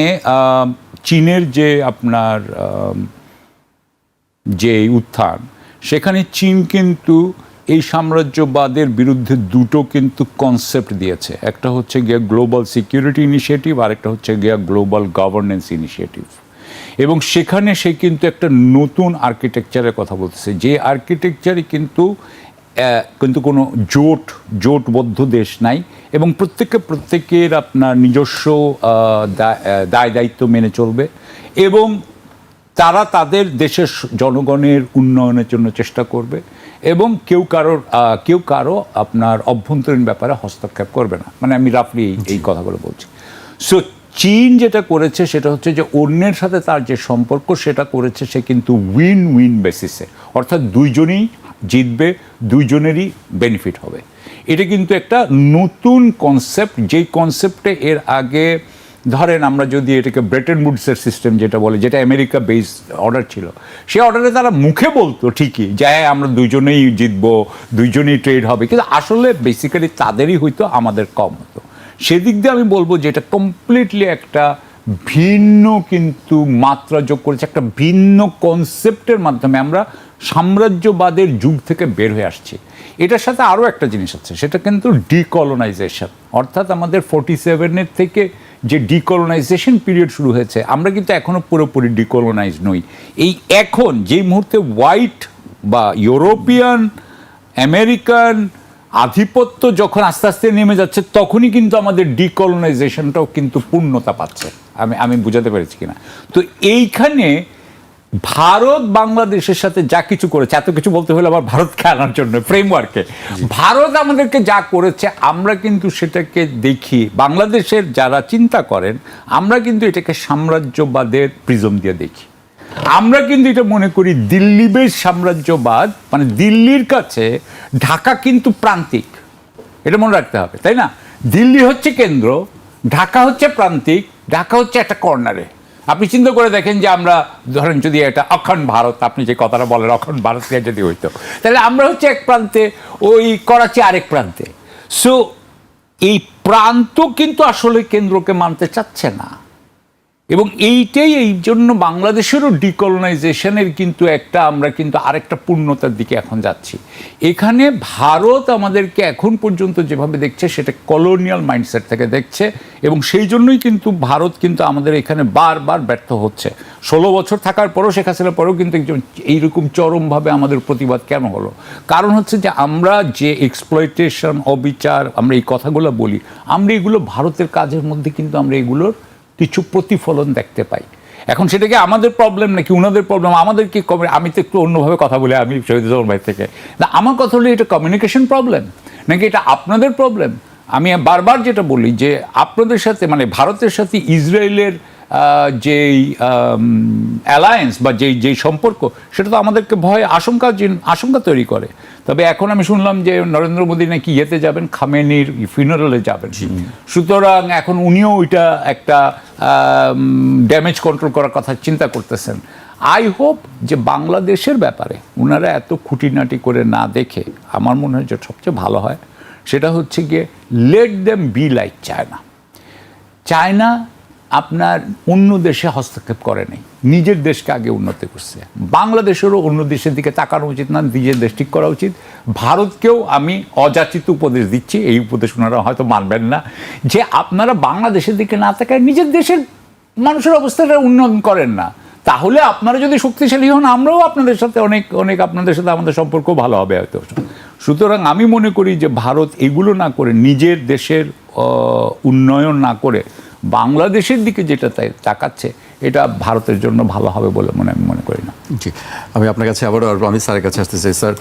চীনের যে আপনার যে উত্থান, সেখানে চীন কিন্তু এই সাম্রাজ্যবাদের বিরুদ্ধে দুটো কিন্তু কনসেপ্ট দিয়েছে। একটা হচ্ছে গিয়া গ্লোবাল সিকিউরিটি ইনিশিয়েটিভ, আর একটা হচ্ছে গিয়া গ্লোবাল গভর্নেন্স ইনিশিয়েটিভ। এবং সেখানে সে কিন্তু একটা নতুন আর্কিটেকচারের কথা বলতেছে, যে আর্কিটেকচারে কিন্তু কোনো জোটবদ্ধ দেশ নাই, এবং প্রত্যেকের আপনার নিজস্ব দায় দায়িত্ব মেনে চলবে, এবং তারা তাদের দেশের জনগণের উন্নয়নের জন্য চেষ্টা করবে, এবং কেউ কারো আপনার অভ্যন্তরীণ ব্যাপারে হস্তক্ষেপ করবে না। মানে আমি রাফলি এই কথাগুলো বলছি। সো চীন যেটা করেছে সেটা হচ্ছে যে অন্যের সাথে তার যে সম্পর্ক, সেটা করেছে সে কিন্তু উইন উইন বেসিসে, অর্থাৎ দুইজনই জিতবে, দুইজনেরই বেনিফিট হবে। এটা কিন্তু একটা নতুন কনসেপ্ট, যেই কনসেপ্টে এর আগে ধরেন আমরা যদি এটাকে ব্রেটন উডসের সিস্টেম যেটা বলে, যেটা আমেরিকা বেসড অর্ডার ছিল, সেই অর্ডারে তারা মুখে বলতো ঠিকই যে হ্যাঁ আমরা দুইজনেই জিতবো, দুইজনেই ট্রেড হবে, কিন্তু আসলে বেসিক্যালি তাদেরই হয়তো, আমাদের কম হতো। সেদিক দিয়ে আমি বলবো যে এটা কমপ্লিটলি একটা ভিন্ন কিন্তু মাত্রা যোগ করেছে, একটা ভিন্ন কনসেপ্টের মাধ্যমে আমরা সাম্রাজ্যবাদের যুগ থেকে বের হয়ে আসছি। এটার সাথে আরও একটা জিনিস আছে, সেটা কিন্তু ডিকলোনাইজেশন, অর্থাৎ আমাদের 47-এর থেকে যে ডিকলোনাইজেশন পিরিয়ড শুরু হয়েছে, আমরা কিন্তু এখনও পুরোপুরি ডিকলোনাইজ নই। এই এখন যেই মুহূর্তে হোয়াইট বা ইউরোপিয়ান আমেরিকান আধিপত্য যখন আস্তে আস্তে নেমে যাচ্ছে, তখনই কিন্তু আমাদের ডিকলোনাইজেশনটাও কিন্তু পূর্ণতা পাচ্ছে। আমি বুঝাতে পেরেছি কিনা? তো এইখানে ভারত বাংলাদেশের সাথে যা কিছু করেছে, এত কিছু বলতে হলে আবার ভারতকে আনার জন্য ফ্রেমওয়ার্কে, ভারত আমাদেরকে যা করেছে আমরা কিন্তু সেটাকে দেখি, বাংলাদেশের যারা চিন্তা করেন আমরা কিন্তু এটাকে সাম্রাজ্যবাদের প্রিজম দিয়ে দেখি। আমরা কিন্তু এটা মনে করি দিল্লি বেশ সাম্রাজ্যবাদ, মানে দিল্লির কাছে ঢাকা কিন্তু প্রান্তিক, এটা মনে রাখতে হবে, তাই না? দিল্লি হচ্ছে কেন্দ্র, ঢাকা হচ্ছে প্রান্তিক, ঢাকা হচ্ছে একটা কর্নারে। আপনি চিন্তা করে দেখেন যে আমরা ধরেন যদি এটা অখণ্ড ভারত, আপনি যে কথাটা বলেন অখণ্ড ভারত যদি হইতো, তাহলে আমরা হচ্ছে এক প্রান্তে, ওই করাচি আরেক প্রান্তে। সো এই প্রান্ত কিন্তু আসলে কেন্দ্রকে মানতে চাচ্ছে না, এবং এইটাই এই জন্য বাংলাদেশেরও ডিকলোনাইজেশনের কিন্তু একটা, আমরা কিন্তু আরেকটা পূর্ণতার দিকে এখন যাচ্ছি। এখানে ভারত আমাদেরকে এখন পর্যন্ত যেভাবে দেখছে সেটা কলোনিয়াল মাইন্ডসেট থেকে দেখছে, এবং সেই জন্যই কিন্তু ভারত কিন্তু আমাদের এখানে বারবার ব্যর্থ হচ্ছে। 16 বছর থাকার পরও, শেখ হাসিনার পরেও কিন্তু এইরকম চরমভাবে আমাদের প্রতিবাদ কেন হলো? কারণ হচ্ছে যে আমরা যে এক্সপ্লয়টেশন, অবিচার, আমরা এই কথাগুলো বলি, আমরা এগুলো ভারতের কাজের মধ্যে কিন্তু আমরা এগুলোর কিছু প্রতিফলন দেখতে পাই। এখন সেটাকে আমাদের প্রবলেম নাকি ওনাদের প্রবলেম, আমাদের কি? আমি তো একটু অন্যভাবে কথা বলি, আমি শহীদুজ্জামান ভাই থেকে না, আমার কথা হলো এটা কমিউনিকেশন প্রবলেম নাকি এটা আপনাদের প্রবলেম? আমি বারবার যেটা বলি যে আপনাদের সাথে, মানে ভারতের সাথে ইসরায়েলের যেই অ্যালায়েন্স বা যেই সম্পর্ক, সেটা তো আমাদেরকে ভয় আশঙ্কা তৈরি করে। তবে এখন আমি শুনলাম যে নরেন্দ্র মোদী নাকি ইয়েতে যাবেন, খামেনির ফিনারেলে যাবেন, সুতরাং এখন উনিও ওইটা একটা ড্যামেজ কন্ট্রোল করার কথা চিন্তা করতেছেন। আই হোপ যে বাংলাদেশের ব্যাপারে ওনারা এত খুঁটিনাটি করে না দেখে, আমার মনে হয় যে সবচেয়ে ভালো হয় সেটা হচ্ছে গিয়ে let them be like China. China আপনার অন্য দেশে হস্তক্ষেপ করে নাই, নিজের দেশকে আগে উন্নতি করছে। বাংলাদেশেরও অন্য দেশের দিকে তাকানো উচিত না, নিজের দেশ ঠিক করা উচিত। ভারতকেও আমি অযাচিত উপদেশ দিচ্ছি, এই উপদেশ ওনারা হয়তো মানবেন না, যে আপনারা বাংলাদেশের দিকে না তাকায় নিজের দেশের মানুষের অবস্থাটা উন্নয়ন করেন না, তাহলে আপনারা যদি শক্তিশালী হন, আমরাও আপনাদের সাথে অনেক আপনাদের সাথে আমাদের সম্পর্ক ভালো হবে হয়তো। সুতরাং আমি মনে করি যে ভারত এগুলো না করে, নিজের দেশের উন্নয়ন না করে বাংলাদেশের দিকে যেটা তাকাচ্ছে, এটা ভারতের জন্য ভালো হবে বলে আমি মনে করি না। জি, আমি আপনার কাছে আবারও রনি স্যারের কাছে আসতে চাই। স্যার,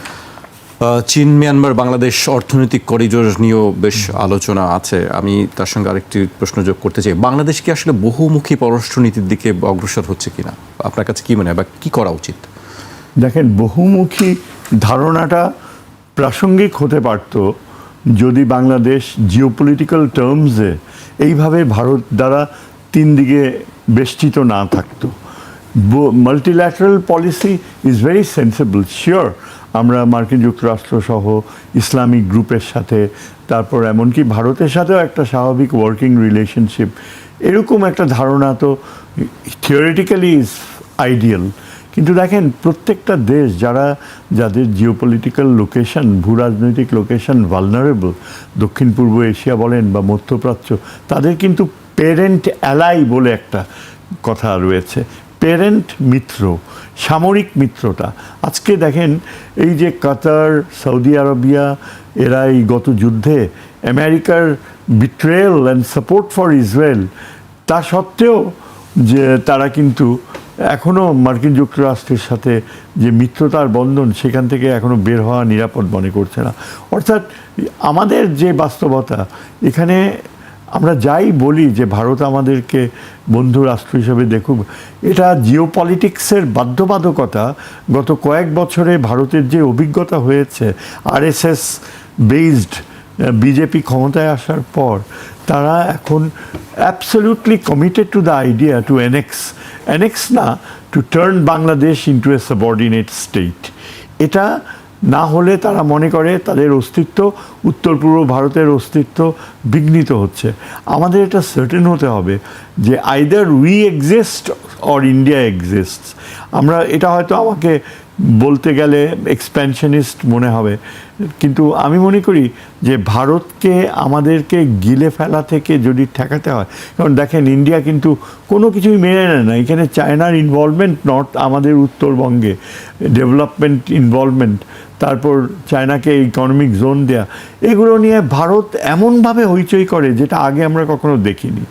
চীন, মিয়ানমার, বাংলাদেশ অর্থনৈতিক করিডোর নিয়েও বেশ আলোচনা আছে। আমি তার সঙ্গে আরেকটি প্রশ্ন যোগ করতে চাই, বাংলাদেশ কি আসলে বহুমুখী পররাষ্ট্রনীতির দিকে অগ্রসর হচ্ছে কিনা? আপনার কাছে কি মনে হয় বা কি করা উচিত? দেখেন, বহুমুখী ধারণাটা প্রাসঙ্গিক হতে পারত যদি বাংলাদেশ জিওপলিটিক্যাল টার্মসে এইভাবে ভারত দ্বারা তিন দিকে বেষ্টিত না থাকতো। Multilateral policy is very sensible. Sure, আমরা মার্কিন যুক্তরাষ্ট্র সহ ইসলামিক গ্রুপের সাথে, তারপর এমনকি ভারতের সাথেও একটা স্বাভাবিক ওয়ার্কিং রিলেশনশিপ, এরকম একটা ধারণা তো থিওরিটিক্যালি ইজ আইডিয়াল। কিন্তু দেখেন, প্রত্যেকটা দেশ যাদের জিওপলিটিক্যাল লোকেশন, ভূরাজনৈতিক লোকেশন ভালনারেবল, দক্ষিণ পূর্ব এশিয়া বলেন বা মধ্যপ্রাচ্য, তাদের কিন্তু প্যারেন্ট অ্যালাই বলে একটা কথা রয়েছে, প্যারেন্ট মিত্র, সামরিক মিত্রতা। আজকে দেখেন, এই যে কাতার, সৌদি আরবিয়া, এরা এই গত যুদ্ধে আমেরিকার betrayal and support for Israel, তা সত্ত্বেও যে তারা কিন্তু এখনও মার্কিন যুক্তরাষ্ট্রের সাথে যে মিত্রতার বন্ধন, সেখান থেকে এখনও বের হওয়া নিরাপদ মনে করছে না। অর্থাৎ আমাদের যে বাস্তবতা, এখানে আমরা যাই বলি যে ভারত আমাদেরকে বন্ধু রাষ্ট্র হিসেবে দেখুক, এটা জিওপলিটিক্সের বাধ্যবাধকতা। গত কয়েক বছরে ভারতের যে অভিজ্ঞতা হয়েছে, আরএসএস বেসড বিজেপি ক্ষমতায় আসার পর, তারা এখন absolutely committed to the idea to annex না, to turn Bangladesh into a subordinate state. এটা না হলে তারা মনে করে তাদের অস্তিত্ব, উত্তর পূর্ব ভারতের অস্তিত্ব বিঘ্নিত হচ্ছে। আমাদের এটা সার্টেন হতে হবে যে either we exist or India exists. এটা হয়তো আমাকে বলতে গেলে এক্সপ্যানশনিস্ট মনে হবে, কিন্তু আমি মনে করি যে ভারতকে আমাদেরকে গিলে ফেলা থেকে যদি ঠেকাতে হয়, কারণ দেখেন ইন্ডিয়া কিন্তু কোনো কিছুই মেনে নেয় না, এখানে চায়নার ইনভলভমেন্ট নর্থ আমাদের উত্তরবঙ্গে ডেভেলপমেন্ট ইনভলভমেন্ট, তারপর চায়নাকে ইকোনমিক জোন দেয়া, এগুলো নিয়ে ভারত এমনভাবে হইচই করে যেটা আগে আমরা কখনো দেখিনি।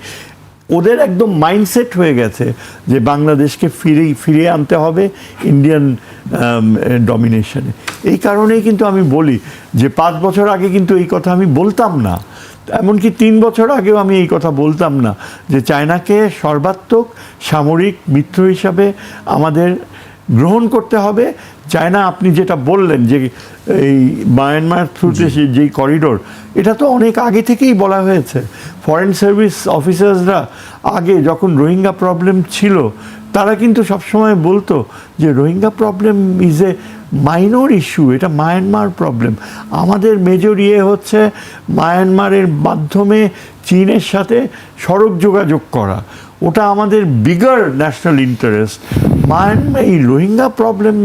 ওদের একদম মাইন্ডসেট হয়ে গেছে যে বাংলাদেশকে ফিরিয়ে আনতে হবে ইন্ডিয়ান ডমিনেশনে। এই কারণেই কিন্তু আমি বলি যে 5 বছর আগে কিন্তু এই কথা আমি বলতাম না, এমনকি 3 বছর আগেও আমি এই কথা বলতাম না যে চায়নাকে সর্বাত্মক সামরিক মিত্র হিসাবে আমাদের গ্রহণ করতে হবে। চায়না, আপনি যেটা বললেন যে এই মায়ানমার থ্রুতে যেই করিডোর, এটা তো অনেক আগে থেকেই বলা হয়েছে। ফরেন সার্ভিস অফিসার্সরা আগে যখন রোহিঙ্গা প্রবলেম ছিল, তারা কিন্তু সবসময় বলতো যে Rohingya problem is a minor issue, এটা মায়ানমার প্রবলেম। আমাদের মেজর হচ্ছে মায়ানমারের মাধ্যমে চীনের সাথে সড়ক যোগাযোগ করা, ওটা আমাদের বিগার ন্যাশনাল ইন্টারেস্ট। মায়ানমার এই রোহিঙ্গা প্রবলেম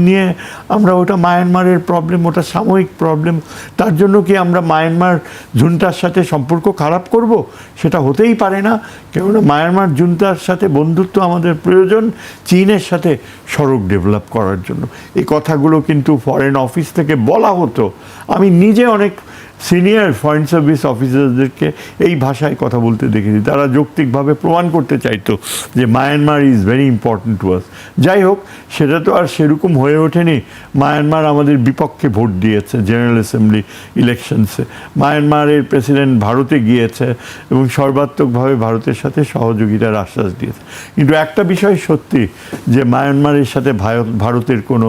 নিয়ে আমরা ওটা মায়ানমারের প্রবলেম, ওটা সাময়িক প্রবলেম, তার জন্য কি আমরা মায়ানমার জুনটার সাথে সম্পর্ক খারাপ করব? সেটা হতেই পারে না, কেননা মায়ানমার জুনটার সাথে বন্ধুত্ব আমাদের প্রয়োজন চীনের সাথে সড়ক ডেভেলপ করার জন্য। এই কথাগুলো কিন্তু ফরেন অফিস থেকে বলা হতো। আমি নিজে অনেক সিনিয়র ফরেন সার্ভিস অফিসারদেরকে এই ভাষায় কথা বলতে দেখেছি, তারা যৌক্তিকভাবে প্রমাণ করতে চাইতো যে Myanmar is very important to us. যাই হোক, সেটা তো আর সেরকম হয়ে ওঠেনি। মায়ানমার আমাদের বিপক্ষে ভোট দিয়েছে জেনারেল অ্যাসেম্বলি ইলেকশনসে, মায়ানমারের প্রেসিডেন্ট ভারতে গিয়েছে এবং সর্বাত্মকভাবে ভারতের সাথে সহযোগিতার আশ্বাস দিয়েছে। কিন্তু একটা বিষয় সত্যি যে মায়ানমারের সাথে ভারতের কোনো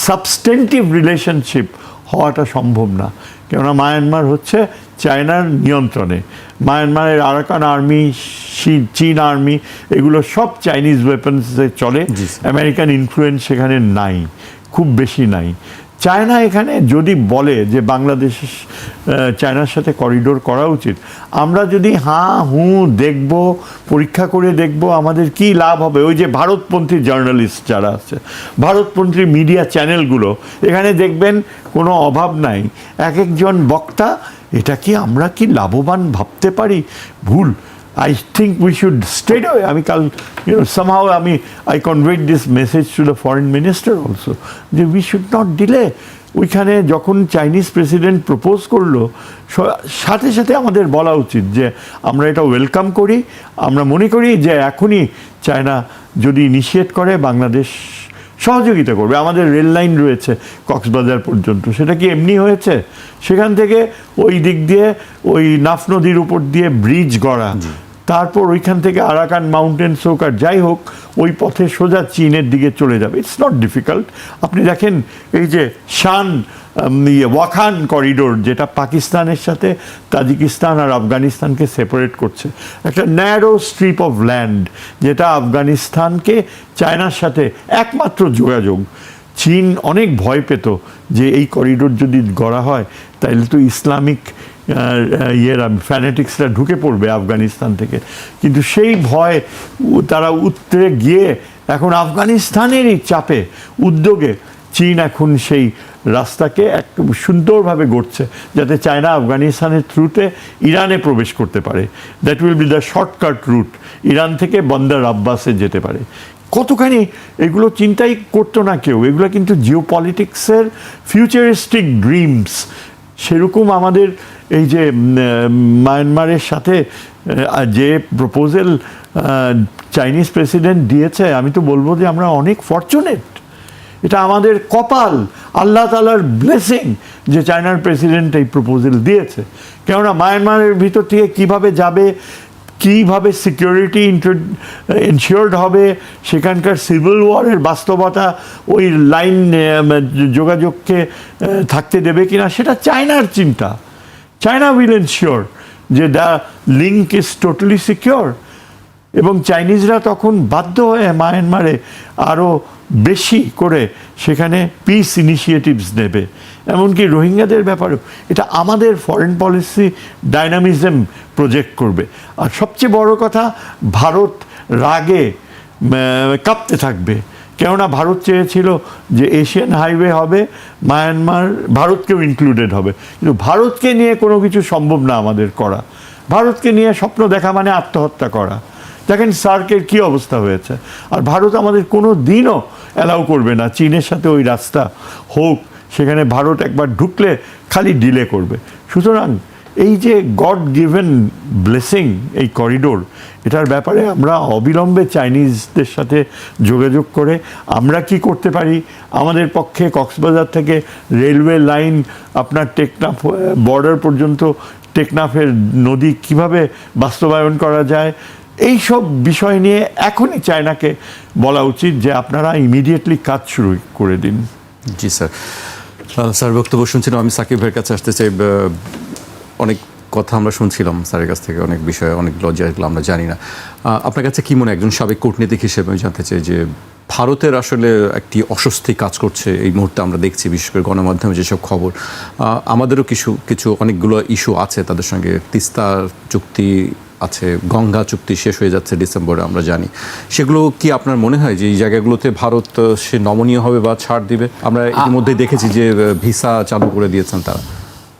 সাবস্টেন্টিভ রিলেশনশিপ হওয়াটা সম্ভব না, কেননা মায়ানমার হচ্ছে চায়নার নিয়ন্ত্রণে। মায়ানমারের আরাকান আর্মি, চীন আর্মি, এগুলো সব চাইনিজ ওয়েপন্সে চলে। আমেরিকান ইনফ্লুয়েন্স সেখানে নাই, খুব বেশি নাই। চায়না এখানে যদি বলে যে বাংলাদেশ চায়নার সাথে করিডোর করা উচিত, আমরা যদি হাঁ হুঁ দেখব, পরীক্ষা করে দেখব, আমাদের কি লাভ হবে? ওই যে ভারতপন্থী জার্নালিস্ট যারা আছে, ভারতপন্থী মিডিয়া চ্যানেলগুলো, এখানে দেখবেন কোনো অভাব নাই, এক একজন বক্তা, এটা কি আমরা কি লাভবান ভাবতে পারি? ভুল। I think we should straight away, I mean, somehow I conveyed this message to the foreign minister also, that we should not delay. ওইখানে যখন চাইনিজ প্রেসিডেন্ট প্রপোজ করলো, সাথে সাথে আমাদের বলা উচিত যে আমরা এটা ওয়েলকাম করি, আমরা মনে করি যে এখনই চায়না যদি ইনিশিয়েট করে বাংলাদেশ সহযোগিতা করবে। আমাদের রেল লাইন রয়েছে কক্সবাজার পর্যন্ত, সেটা কি এমনি হয়েছে? সেখান থেকে ওই দিক দিয়ে ওই নাফ নদীর উপর দিয়ে ব্রিজ গড়া, তারপর ওইখান থেকে আরাকান মাউন্টেন্স হোক আর যাই হোক, ওই পথে সোজা চীনের দিকে চলে যাবে। It's not difficult. আপনি দেখেন এই যে ওয়াখান করিডোর, যেটা পাকিস্তানের সাথে তাজিকিস্তান আর আফগানিস্তানকে সেপারেট করছে, একটা ন্যারো স্ট্রিপ অফ ল্যান্ড, যেটা আফগানিস্তানকে চায়নার সাথে একমাত্র যোগাযোগ। চীন অনেক ভয় পেত যে এই করিডোর যদি গড়া হয় তাহলে তো ইসলামিক ফ্যানেটিক্সরা ঢুকে পড়বে আফগানিস্তান থেকে, কিন্তু সেই ভয় তারা উতরে গিয়ে এখন আফগানিস্তানেরই চাপে, উদ্যোগে চীন এখন সেই রাস্তাকে একটু সুন্দরভাবে গড়ছে, যাতে চায়না আফগানিস্তানের থ্রুতে ইরানে প্রবেশ করতে পারে। That will be the shortcut route, Iran থেকে বন্দর আব্বাসে যেতে পারে। কতখানি এগুলো চিন্তাই করতো না কেউ, এগুলো কিন্তু জিও পলিটিক্সের ফিউচারিস্টিক ড্রিমস। সেরকম আমাদের এই যে মায়ানমারের সাথে যে প্রপোজাল চাইনিজ প্রেসিডেন্ট দিয়েছে, আমি তো বলবো যে আমরা অনেক ফরচুনেট, এটা আমাদের কপাল, আল্লাহ তাআলার ব্লেসিং যে চায়নার প্রেসিডেন্ট এই প্রপোজাল দিয়েছে। কেননা মায়ানমারের ভিতর থেকে কিভাবে যাবে, কীভাবে সিকিউরিটি ইনশিওর্ড হবে, সেখানকার সিভিল ওয়ারের বাস্তবতা ওই লাইন যোগাযোগকে থাকতে দেবে কিনা, সেটা চায়নার চিন্তা। চায়না উইল এনশিওর যে the link is totally secure, এবং চাইনিজরা তখন বাধ্য হয়ে মায়ানমারে আরও বেশি করে সেখানে পিস ইনিশিয়েটিভস নেবে, এমনকি রোহিঙ্গাদের ব্যাপারেও এটা আমাদের ফরেন পলিসি ডাইনামিজম প্রজেক্ট করবে। আর সবচেয়ে বড় কথা, ভারত রাগে কাঁপতে থাকবে, কেননা ভারত চেয়েছিল যে এশিয়ান হাইওয়ে হবে, মায়ানমার, ভারতকেও ইনক্লুডেড হবে, কিন্তু ভারতকে নিয়ে কোনো কিছু সম্ভব না আমাদের করা। ভারতকে নিয়ে স্বপ্ন দেখা মানে আত্মহত্যা করা। দেখেন সার্কের কী অবস্থা হয়েছে। আর ভারত আমাদের কোনো দিনও অ্যালাউ করবে না চীনের সাথে ওই রাস্তা হোক, সেখানে ভারত একবার ঢুকলে খালি ডিলে করবে। সুতরাং এই যে গড গিভেন ব্লেসিং এই করিডোর, এটার ব্যাপারে আমরা অবিলম্বে চাইনিজদের সাথে যোগাযোগ করে আমরা কি করতে পারি, আমাদের পক্ষে কক্সবাজার থেকে রেলওয়ে লাইন আপনার টেকনাফ বর্ডার পর্যন্ত, টেকনাফের নদী কিভাবে বাস্তবায়ন করা যায়, এই সব বিষয় নিয়ে এখনই চায়নাকে বলা উচিত যে আপনারা ইমিডিয়েটলি কাজ শুরু করে দিন। জি স্যার, স্যার বক্তব্য শুনছিলাম। আমি সাকিব ভাইয়ের কাছে আসতে চাই। অনেক কথা আমরা শুনছিলাম স্যারের কাছ থেকে, অনেক বিষয়ে অনেক লজ্জাগুলো আমরা জানি না। আপনার কাছে কি মনে, একজন সাবেক কূটনীতিক হিসেবে আমি জানতে চাই যে ভারতের আসলে একটি অস্বস্তি কাজ করছে এই মুহূর্তে, আমরা দেখছি বিশেষ করে গণমাধ্যমে যেসব খবর। আমাদেরও কিছু অনেকগুলো ইস্যু আছে তাদের সঙ্গে। তিস্তা চুক্তি আছে, গঙ্গা চুক্তি শেষ হয়ে যাচ্ছে ডিসেম্বরে, আমরা জানি। সেগুলো কি আপনার মনে হয় যে এই জায়গাগুলোতে ভারত সে নমনীয় হবে বা ছাড় দিবে? আমরা ইতিমধ্যে দেখেছি যে ভিসা চালু করে দিয়েছেন, তারা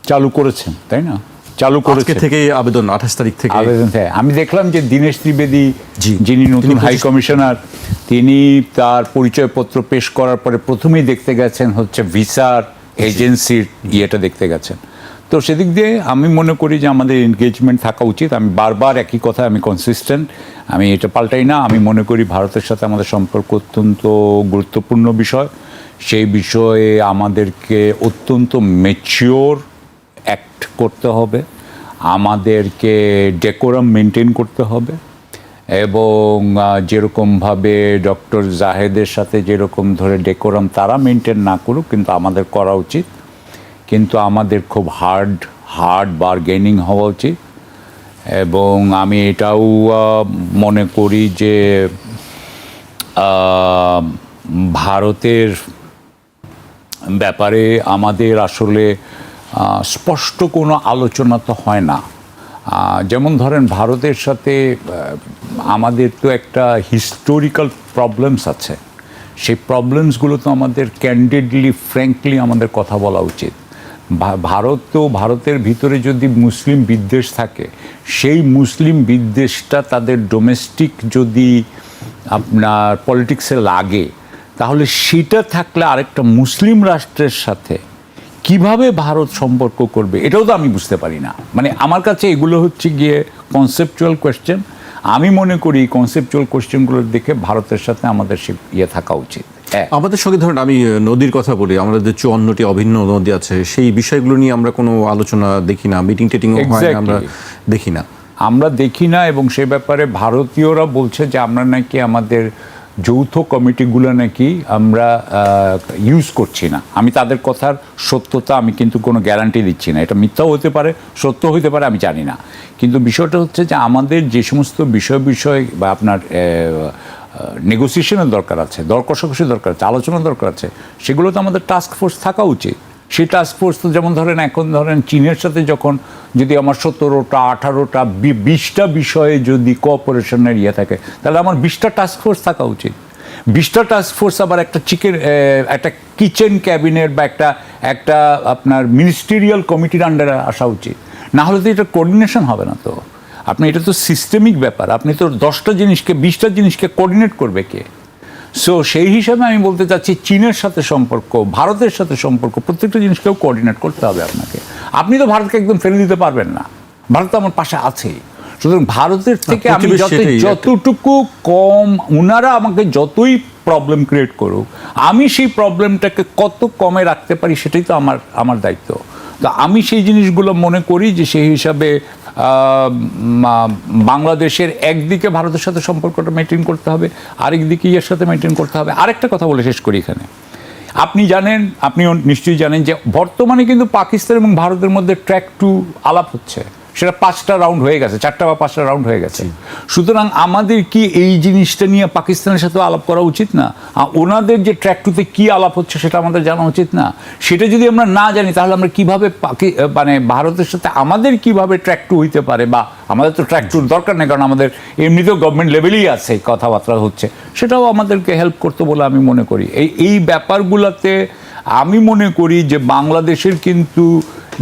চালু করেছেন, তাই না? চালু করেছে থেকে আবেদন 28 তারিখ থেকে আবেদন। আমি দেখলাম যে দীনেশ ত্রিবেদী, যিনি নতুন হাই কমিশনার, তিনি তার পরিচয়পত্র পেশ করার পরে প্রথমেই দেখতে গেছেন হচ্ছে ভিসার এজেন্সির ইয়েটা দেখতে গেছেন। তো সেদিক দিয়ে আমি মনে করি যে আমাদের এনগেজমেন্ট থাকা উচিত। আমি বারবার একই কথা, আমি কনসিস্টেন্ট, আমি এটা পাল্টাই না। আমি মনে করি ভারতের সাথে আমাদের সম্পর্ক অত্যন্ত গুরুত্বপূর্ণ বিষয়। সেই বিষয়ে আমাদেরকে অত্যন্ত ম্যাচিওর অ্যাক্ট করতে হবে, আমাদেরকে ডেকোরাম মেনটেন করতে হবে, এবং যেরকমভাবে ডক্টর জাহেদের সাথে যেরকম ধরে ডেকোরাম তারা মেনটেন না করুক, কিন্তু আমাদের করা উচিত। কিন্তু আমাদের খুব হার্ড বার্গেনিং হওয়া উচিত। এবং আমি এটাও মনে করি যে ভারতের ব্যাপারে আমাদের আসলে স্পষ্ট কোনো আলোচনা তো হয় না। যেমন ধরেন ভারতের সাথে আমাদের তো একটা হিস্টোরিক্যাল প্রবলেমস আছে, সেই প্রবলেমসগুলো তো আমাদের ক্যান্ডিডলি ফ্র্যাঙ্কলি আমাদের কথা বলা উচিত। ভারতের ভিতরে যদি মুসলিম বিদ্বেষ থাকে, সেই মুসলিম বিদ্বেষটা তাদের ডোমেস্টিক যদি আপনার পলিটিক্সে লাগে, তাহলে সেটা থাকলে আরেকটা মুসলিম রাষ্ট্রের সাথে কিভাবে ভারত সম্পর্ক করবে, এটাও তো আমি বুঝতে পারি না। মানে আমার কাছে এগুলো হচ্ছে গিয়ে কনসেপচুয়াল কোয়েশ্চেন। আমি মনে করি কনসেপচুয়াল কোয়েশ্চেনগুলোর দেখে ভারতের সাথে আমাদের সে থাকা উচিত। আমাদের সঙ্গে ধরেন আমি নদীর কথা বলি, আমাদের 54টি অভিন্ন নদী আছে, সেই বিষয়গুলো নিয়ে আমরা কোনো আলোচনা দেখি না, মিটিং টেটিং আমরা দেখি না। এবং সে ব্যাপারে ভারতীয়রা বলছে যে আমরা নাকি আমাদের যৌথ কমিটিগুলো নাকি আমরা ইউজ করছি না। আমি তাদের কথার সত্যতা আমি কিন্তু কোনো গ্যারান্টি দিচ্ছি না, এটা মিথ্যাও হতে পারে, সত্য হতে পারে, আমি জানি না। কিন্তু বিষয়টা হচ্ছে যে আমাদের যে সমস্ত বিষয় বা আপনার নেগোসিয়েশনের দরকার আছে, দর কষাকষির দরকার আছে, আলোচনার দরকার আছে, সেগুলো তো আমাদের টাস্ক ফোর্স থাকা উচিত। সেই টাস্ক ফোর্স তো যেমন ধরেন এখন ধরেন চীনের সাথে যখন যদি আমার 17টা 18টা 20টা বিষয়ে যদি কোঅপারেশনের ইয়ে থাকে, তাহলে আমার 20টা টাস্ক ফোর্স থাকা উচিত। 20টা টাস্ক ফোর্স আবার একটা একটা কিচেন ক্যাবিনেট বা একটা আপনার মিনিস্টেরিয়াল কমিটির আন্ডারে আসা উচিত। না হলে তো এটা কোঅর্ডিনেশন হবে না। তো আপনি এটা তো সিস্টেমিক ব্যাপার, আপনি তো 10টা জিনিসকে 20টা জিনিসকে কোঅর্ডিনেট করবে কে? সো সেই হিসাবে আমি বলতে চাচ্ছি চীনের সাথে সম্পর্ক, ভারতের সাথে সম্পর্ক, প্রত্যেকটা জিনিসকেও কোঅর্ডিনেট করতে হবে আপনাকে। আপনি তো ভারতকে একদম ফেলে দিতে পারবেন না, ভারত তো আমার পাশে আছেই। সুতরাং ভারতের থেকে আমি যতটুকু কম, ওনারা আমাকে যতই প্রবলেম ক্রিয়েট করুক, আমি সেই প্রবলেমটাকে কত কমে রাখতে পারি সেটাই তো আমার দায়িত্ব। তো আমি সেই জিনিসগুলো মনে করি যে সেই হিসাবে বাংলাদেশের একদিকে ভারতের সাথে সম্পর্কটা মেনটেন করতে হবে, আরেক দিকে ইয়ের সাথে মেনটেন করতে হবে। আরেকটা কথা বলে শেষ করি এখানে, আপনিও নিশ্চয়ই জানেন যে বর্তমানে কিন্তু পাকিস্তান এবং ভারতের মধ্যে ট্র্যাক 2 আলাপ হচ্ছে। সেটা 5টা রাউন্ড হয়ে গেছে, 4টা বা 5টা রাউন্ড হয়ে গেছে। সুতরাং আমাদের কি এই জিনিসটা নিয়ে পাকিস্তানের সাথে আলাপ করা উচিত না? ওনাদের যে ট্র্যাক টুতে কি আলাপ হচ্ছে সেটা আমাদের জানা উচিত না? সেটা যদি আমরা না জানি তাহলে আমরা কিভাবে মানে ভারতের সাথে আমাদের কিভাবে ট্র্যাক টু হইতে পারে, বা আমাদের তো ট্র্যাক টুর দরকার নেই, কারণ আমাদের এমনিতেও গভর্নমেন্ট লেভেলেই আছে কথাবার্তা হচ্ছে, সেটাও আমাদেরকে হেল্প করতে বলে আমি মনে করি। এই ব্যাপারগুলোতে আমি মনে করি যে বাংলাদেশের কিন্তু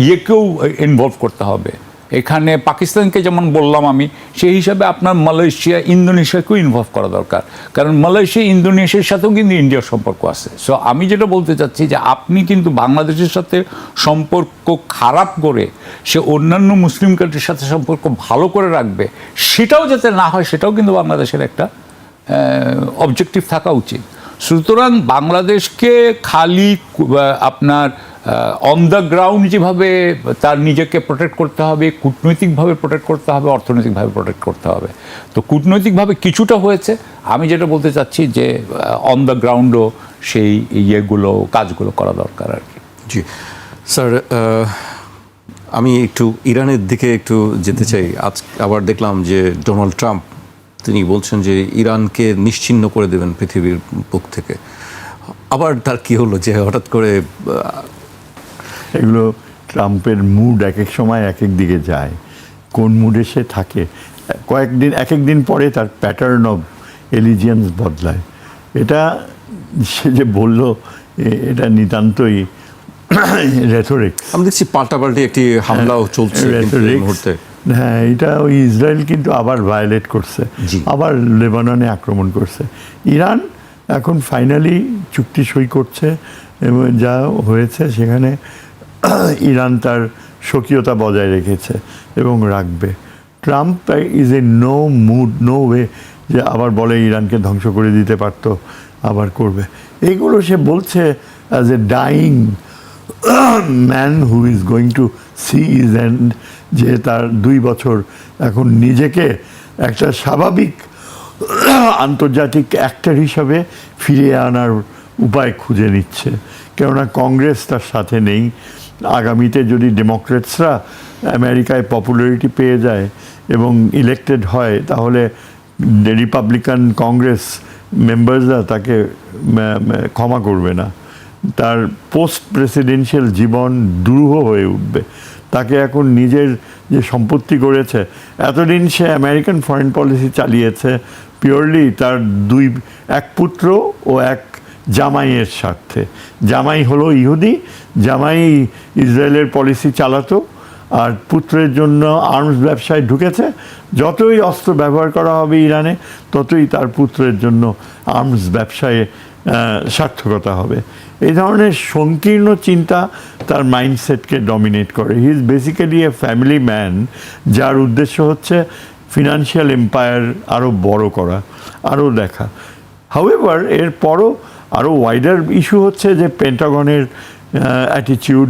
ইয়েকেও ইনভলভ করতে হবে। এখানে পাকিস্তানকে যেমন বললাম আমি, সেই হিসাবে আপনার মালয়েশিয়া, ইন্দোনেশিয়াকেও ইনভলভ করা দরকার, কারণ মালয়েশিয়া, ইন্দোনেশিয়ার সাথেও কিন্তু ইন্ডিয়ার সম্পর্ক আছে। সো আমি যেটা বলতে চাচ্ছি যে আপনি কিন্তু বাংলাদেশের সাথে সম্পর্ক খারাপ করে সে অন্যান্য মুসলিম কান্ট্রির সাথে সম্পর্ক ভালো করে রাখবে, সেটাও যাতে না হয়, সেটাও কিন্তু বাংলাদেশের একটা অবজেক্টিভ থাকা উচিত। সুতরাং বাংলাদেশকে খালি আপনার অন দ্য গ্রাউন্ড যেভাবে তার নিজেকে প্রোটেক্ট করতে হবে, কূটনৈতিকভাবে প্রোটেক্ট করতে হবে, অর্থনৈতিকভাবে প্রোটেক্ট করতে হবে। তো কূটনৈতিকভাবে কিছুটা হয়েছে, আমি যেটা বলতে চাচ্ছি যে অন দ্য গ্রাউন্ডও সেই কাজগুলো করা দরকার আর কি। জি স্যার, আমি একটু ইরানের দিকে একটু যেতে চাই। আজ আবার দেখলাম যে ডোনাল্ড ট্রাম্প তিনি বলছেন যে ইরানকে নিশ্চিহ্ন করে দেবেন পৃথিবীর বুক থেকে। আবার তার কি হলো যে হঠাৎ করে? এগুলো ট্রাম্পের মুড এক এক সময় এক এক দিকে যায়, কোন মুডে সে থাকে এক এক দিন পরে তার প্যাটার্ন অফ এলিজিয়েন্স বদলায়। এটা সে যে বলল, এটা নিতান্তই রেথরিক্স। আমি দেখছি পাল্টাপাল্টি একটি হামলাও চলছে এই মুহূর্তে। হ্যাঁ, এটা ওই ইসরায়েল কিন্তু আবার ভায়োলেট করছে, আবার লেবাননে আক্রমণ করছে। ইরান এখন ফাইনালি চুক্তি সই করছে, এবং যা হয়েছে সেখানে ইরান তার স্বকীয়তা বজায় রেখেছে এবং রাখবে। Trump is a no way যে আবার বলে ইরানকে ধ্বংস করে দিতে পারতো, আবার করবে। এইগুলো সে বলছে as a dying man who is going to see his end, যে তার 2 বছর এখন নিজেকে একটা স্বাভাবিক আন্তর্জাতিক অ্যাক্টর হিসাবে ফিরিয়ে আনার উপায় খুঁজে নিচ্ছে, কেননা কংগ্রেস তার সাথে নেই। আগামীতে যদি ডেমোক্রেটসরা আমেরিকায় পপুলারিটি পেয়ে যায় এবং ইলেক্টেড হয়, তাহলে রিপাবলিকান কংগ্রেস মেম্বার্সরা তাকে ক্ষমা করবে না। তার পোস্ট প্রেসিডেন্সিয়াল জীবন দুরূহ হয়ে উঠবে। তাকে এখন নিজের যে সম্পত্তি গড়েছে, এতদিন সে আমেরিকান ফরেন পলিসি চালিয়েছে পিওরলি তার এক পুত্র ও এক জামাইয়ের স্বার্থে। জামাই হলো ইহুদি, জামাই ইসরায়েলের পলিসি চালাতো, আর পুত্রের জন্য আর্মস ব্যবসায় ঢুকেছে। যতই অস্ত্র ব্যবহার করা হবে ইরানে, ততই তার পুত্রের জন্য আর্মস ব্যবসায় সার্থকতা হবে। এই ধরনের সংকীর্ণ চিন্তা তার মাইন্ডসেটকে ডমিনেট করে। He is basically A family man, যার উদ্দেশ্য হচ্ছে ফিনান্সিয়াল এম্পায়ার আরও বড় করা, আরও দেখা। হাউএভার এরপরও আরও ওয়াইডার ইস্যু হচ্ছে যে পেন্টাগনের অ্যাটিটিউড,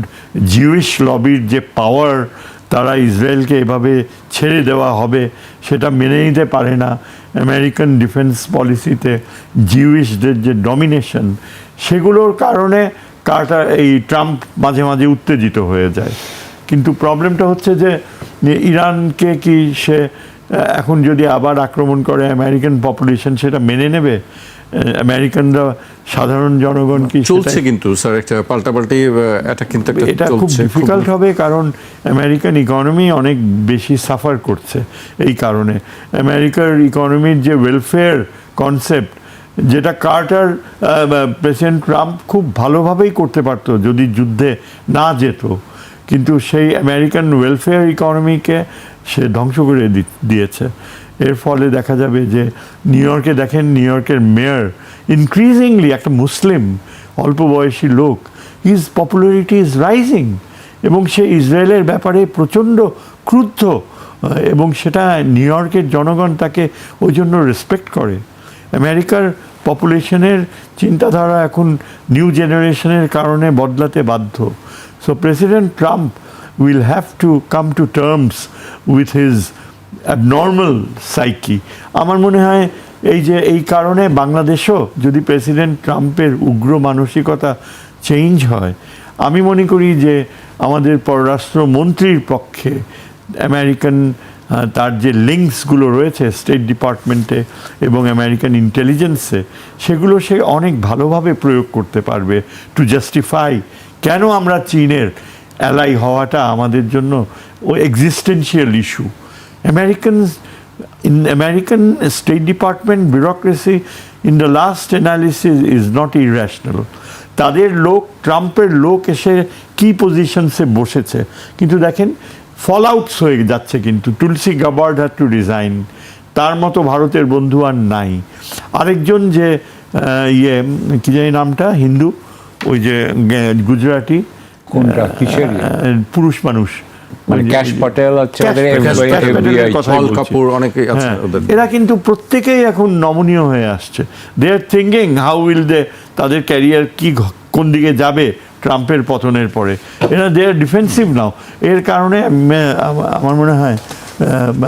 জিউইশ লবির যে পাওয়ার, তারা ইসরায়েলকে এভাবে ছেড়ে দেওয়া হবে সেটা মেনে নিতে পারে না। আমেরিকান ডিফেন্স পলিসিতে জিউইশদের যে ডমিনেশন, সেগুলোর কারণে এই ট্রাম্প মাঝে মাঝে উত্তেজিত হয়ে যায়। কিন্তু প্রবলেমটা হচ্ছে যে ইরানকে কি সে এখন যদি আবার আক্রমণ করে আমেরিকান পপুলেশন সেটা মেনে নেবে? আমেরিকানরা, সাধারণ জনগণ কি চলছে? কিন্তু স্যার একটা পাল্টাপাল্টি এটা কিন্তু এটা খুব ডিফিকাল্ট হবে, কারণ আমেরিকান ইকোনমি অনেক বেশি সাফার করছে এই কারণে। আমেরিকার ইকোনমির যে ওয়েলফেয়ার কনসেপ্ট, যেটা প্রেসিডেন্ট ট্রাম্প খুব ভালোভাবেই করতে পারতো যদি যুদ্ধে না যেত, কিন্তু সেই আমেরিকান ওয়েলফেয়ার ইকোনমিকে সে ধ্বংস করে দিয়েছে। এর ফলে দেখা যাবে যে নিউ ইয়র্কে দেখেন, নিউ ইয়র্কের মেয়র ইনক্রিজিংলি একটা মুসলিম অল্প বয়সী লোক, হিজ পপুলারিটি ইজ রাইজিং, এবং সে ইসরায়েলের ব্যাপারে প্রচণ্ড ক্রুদ্ধ, এবং সেটা নিউ ইয়র্কের জনগণ তাকে ওই জন্য রেসপেক্ট করে। আমেরিকার পপুলেশনের চিন্তাধারা এখন নিউ জেনারেশনের কারণে বদলাতে বাধ্য। So president Trump will have to come to terms with his abnormal psyche. আমার মনে হয় এই কারণে বাংলাদেশও যদি প্রেসিডেন্ট ট্রাম্পের উগ্র মানসিকতা চেঞ্জ হয়, আমি মনে করি যে আমাদের পররাষ্ট্রমন্ত্রীর পক্ষে আমেরিকান তার যে লিঙ্কসগুলো রয়েছে স্টেট ডিপার্টমেন্টে এবং আমেরিকান ইন্টেলিজেন্সে, সেগুলো সে অনেক ভালোভাবে প্রয়োগ করতে পারবে টু জাস্টিফাই কেন আমরা চীনের অ্যালাই হওয়াটা আমাদের জন্য ও existential issue. American State Department bureaucracy in the last analysis is not irrational. তাদের লোক, ট্রাম্পের লোক এসে কি পজিশনসে বসেছে, কিন্তু দেখেন ফল আউটস হয়ে যাচ্ছে। কিন্তু তুলসী গাবার্ড হ্যাড টু রিজাইন, তার মতো ভারতের বন্ধু আর নাই। আরেকজন যে কি জানি নামটা, হিন্দু, ওই যে গুজরাটি, কোনটা, কিসের পুরুষ মানুষ, মানে ক্যাশ পটেল আছে, পল কাপুর, অনেকে আছে ওদের। এরা কিন্তু প্রত্যেকেই এখন নমনীয় হয়ে আসছে। They are thinking how will they, তাদের ক্যারিয়ার কোন দিকে যাবে ট্রাম্পের পতনের পরে। এরা দে আর ডিফেন্সিভ নাও। এর কারণে আমার মনে হয়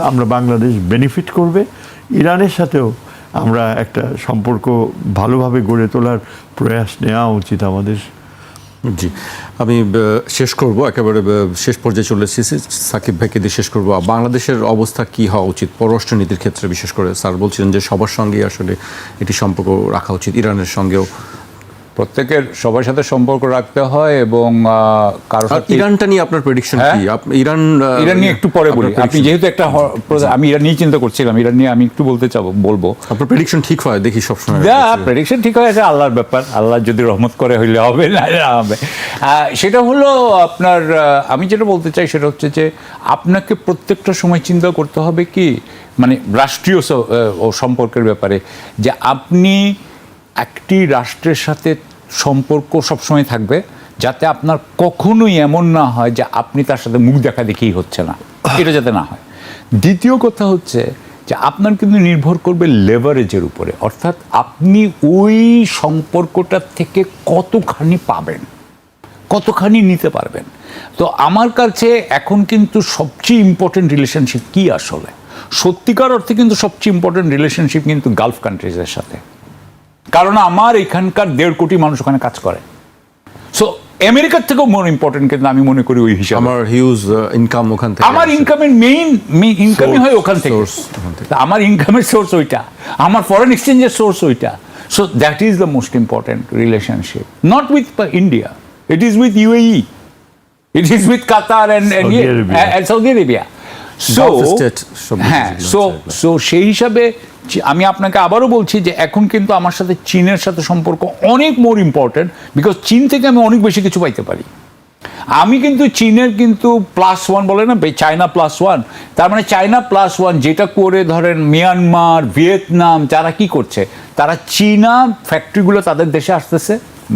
আমরা বাংলাদেশ বেনিফিট করবে। ইরানের সাথেও আমরা একটা সম্পর্ক ভালোভাবে গড়ে তোলার প্রয়াস নেওয়া উচিত আমাদের। জি, আমি শেষ করব, একেবারে শেষ পর্যায়ে চলে এসেছি। সাকিব ভাইকে দিয়ে শেষ করব। বাংলাদেশের অবস্থা কি হওয়া উচিত পররাষ্ট্রনীতির ক্ষেত্রে? বিশেষ করে স্যার বলছিলেন যে সবার সঙ্গেই আসলে এটি সম্পর্ক রাখা উচিত, ইরানের সঙ্গেও। প্রত্যেকের সবার সাথে সম্পর্ক রাখতে হয় এবং কারোর সাথে। ইরানটা নিয়ে আপনার প্রেডিকশন কি? ইরান নিয়ে একটু পরে বলি। আপনি যেহেতু একটা, আমি ইরান নিয়ে চিন্তা করছিলাম, ইরান নিয়ে আমি একটু বলবো। আপনার প্রেডিকশন ঠিক হয় দেখি সবসময়? প্রেডিকশন ঠিক হয়, এটা আল্লাহর ব্যাপার। আল্লাহ যদি রহমত করে হইলে হবে, না হবে। সেটা হলো আপনার, আমি যেটা বলতে চাই সেটা হচ্ছে যে আপনাকে প্রত্যেকটা সময় চিন্তা করতে হবে কি, মানে রাষ্ট্রীয় সম্পর্কের ব্যাপারে, যে আপনি একটি রাষ্ট্রের সাথে সম্পর্ক সবসময় থাকবে যাতে আপনার কখনোই এমন না হয় যে আপনি তার সাথে মুখ দেখা দেখেই হচ্ছে না, এটা যাতে না হয়। দ্বিতীয় কথা হচ্ছে যে আপনার কিন্তু নির্ভর করবে লেভারেজের উপরে, অর্থাৎ আপনি ওই সম্পর্কটার থেকে কতখানি পাবেন, কতখানি নিতে পারবেন। তো আমার কাছে এখন কিন্তু সবচেয়ে ইম্পর্টেন্ট রিলেশনশিপ কি, আসলে সত্যিকার অর্থে কিন্তু সবচেয়ে ইম্পর্টেন্ট রিলেশনশিপ কিন্তু গালফ কান্ট্রিজের সাথে। কারণ আমার এখানকার 1.5 কোটি মানুষ ওখানে কাজ করে। সো আমেরিকার থেকেও মোর ইম্পর্টেন্ট কিন্তু আমি মনে করি ওই হিসাবে। আমার হিউজ ইনকাম ওখান থেকে, আমার ইনকামের মেইন ইনকামই হয় ওখান থেকে। আমার ইনকামের সোর্স ওইটা, আমার ফরেন এক্সচেঞ্জের সোর্স ওইটা। So that is the most important relationship, not with India, it is with UAE, it is with Qatar and Saudi Arabia. So সেই হিসাবে আমি আপনাকে আবারও বলছি যে এখন কিন্তু আমার সাথে চীনের সাথে সম্পর্ক অনেক মোর ইম্পর্টেন্ট, বিকজ চীন থেকে আমি অনেক বেশি কিছু পাইতে পারি। আমি কিন্তু চীনের কিন্তু +1 বলে না, চায়না +1, তার মানে চায়না +1 যেটা করে ধরেন মিয়ানমার, ভিয়েতনাম, যারা কি করছে, তারা চীনা ফ্যাক্টরিগুলো তাদের দেশে আসতেছে,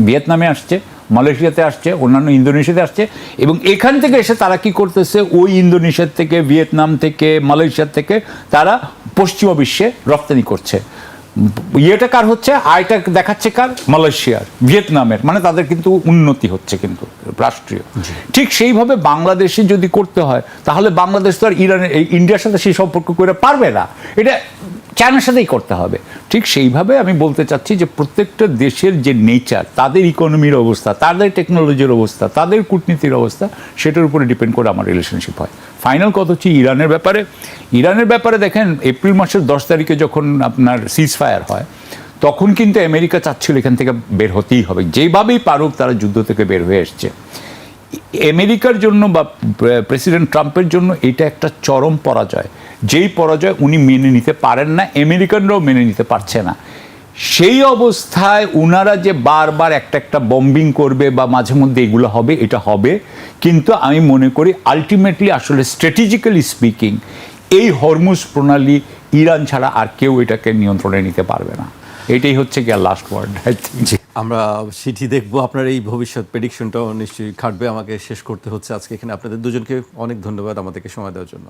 ভিয়েতনামে আসছে, মালয়েশিয়াতে আসছে, অন্যান্য ইন্দোনেশিয়াতে আসছে, এবং এখান থেকে এসে তারা কি করতেছে, ওই ইন্দোনেশিয়ার থেকে, ভিয়েতনাম থেকে, মালয়েশিয়ার থেকে তারা পশ্চিমা বিশ্বে রপ্তানি করছে। ইয়েটা কার হচ্ছে, আয়টা দেখাচ্ছে কার, মালয়েশিয়ার, ভিয়েতনামের, মানে তাদের কিন্তু উন্নতি হচ্ছে কিন্তু রাষ্ট্রীয়। ঠিক সেইভাবে বাংলাদেশে যদি করতে হয় তাহলে বাংলাদেশ তো আর ইন্ডিয়ার সাথে সেই সম্পর্ক করে পারবে না, এটা চায়নার সাথেই করতে হবে। ঠিক সেইভাবে আমি বলতে চাচ্ছি যে প্রত্যেকটা দেশের যে নেচার, তাদের ইকোনমির অবস্থা, তাদের টেকনোলজির অবস্থা, তাদের কূটনীতির অবস্থা, সেটার উপরে ডিপেন্ড করে আমার রিলেশনশিপ হয়। ফাইনাল কথা হচ্ছে ইরানের ব্যাপারে। ইরানের ব্যাপারে দেখেন, এপ্রিল মাসের 10 তারিখে যখন আপনার সিজ ফায়ার হয়, তখন কিন্তু আমেরিকা চাচ্ছিল এখান থেকে বের হতেই হবে, যেভাবেই পারুক তারা যুদ্ধ থেকে বের হয়ে এসছে। আমেরিকার জন্য বা প্রেসিডেন্ট ট্রাম্পের জন্য এটা একটা চরম পরাজয়, যেই পরাজয় উনি মেনে নিতে পারেন না, আমেরিকানরাও মেনে নিতে পারছে না। সেই অবস্থায় উনারা যে বারবার একটা বম্বিং করবে বা মাঝে মধ্যে এগুলো হবে, এটা হবে, কিন্তু আমি মনে করি আলটিমেটলি আসলে স্ট্র্যাটেজিক্যালি স্পিকিং এই হরমুজ প্রণালী ইরান ছাড়া আর কেউ এটাকে নিয়ন্ত্রণে নিতে পারবে না। এটাই হচ্ছে গিয়ে লাস্ট ওয়ার্ড। জি, আমরা সেটি দেখবো। আপনার এই ভবিষ্যৎ প্রেডিকশনটাও নিশ্চয়ই খাটবে। আমাকে শেষ করতে হচ্ছে আজকে এখানে। আপনাদের দুজনকে অনেক ধন্যবাদ আমাদেরকে সময় দেওয়ার জন্য।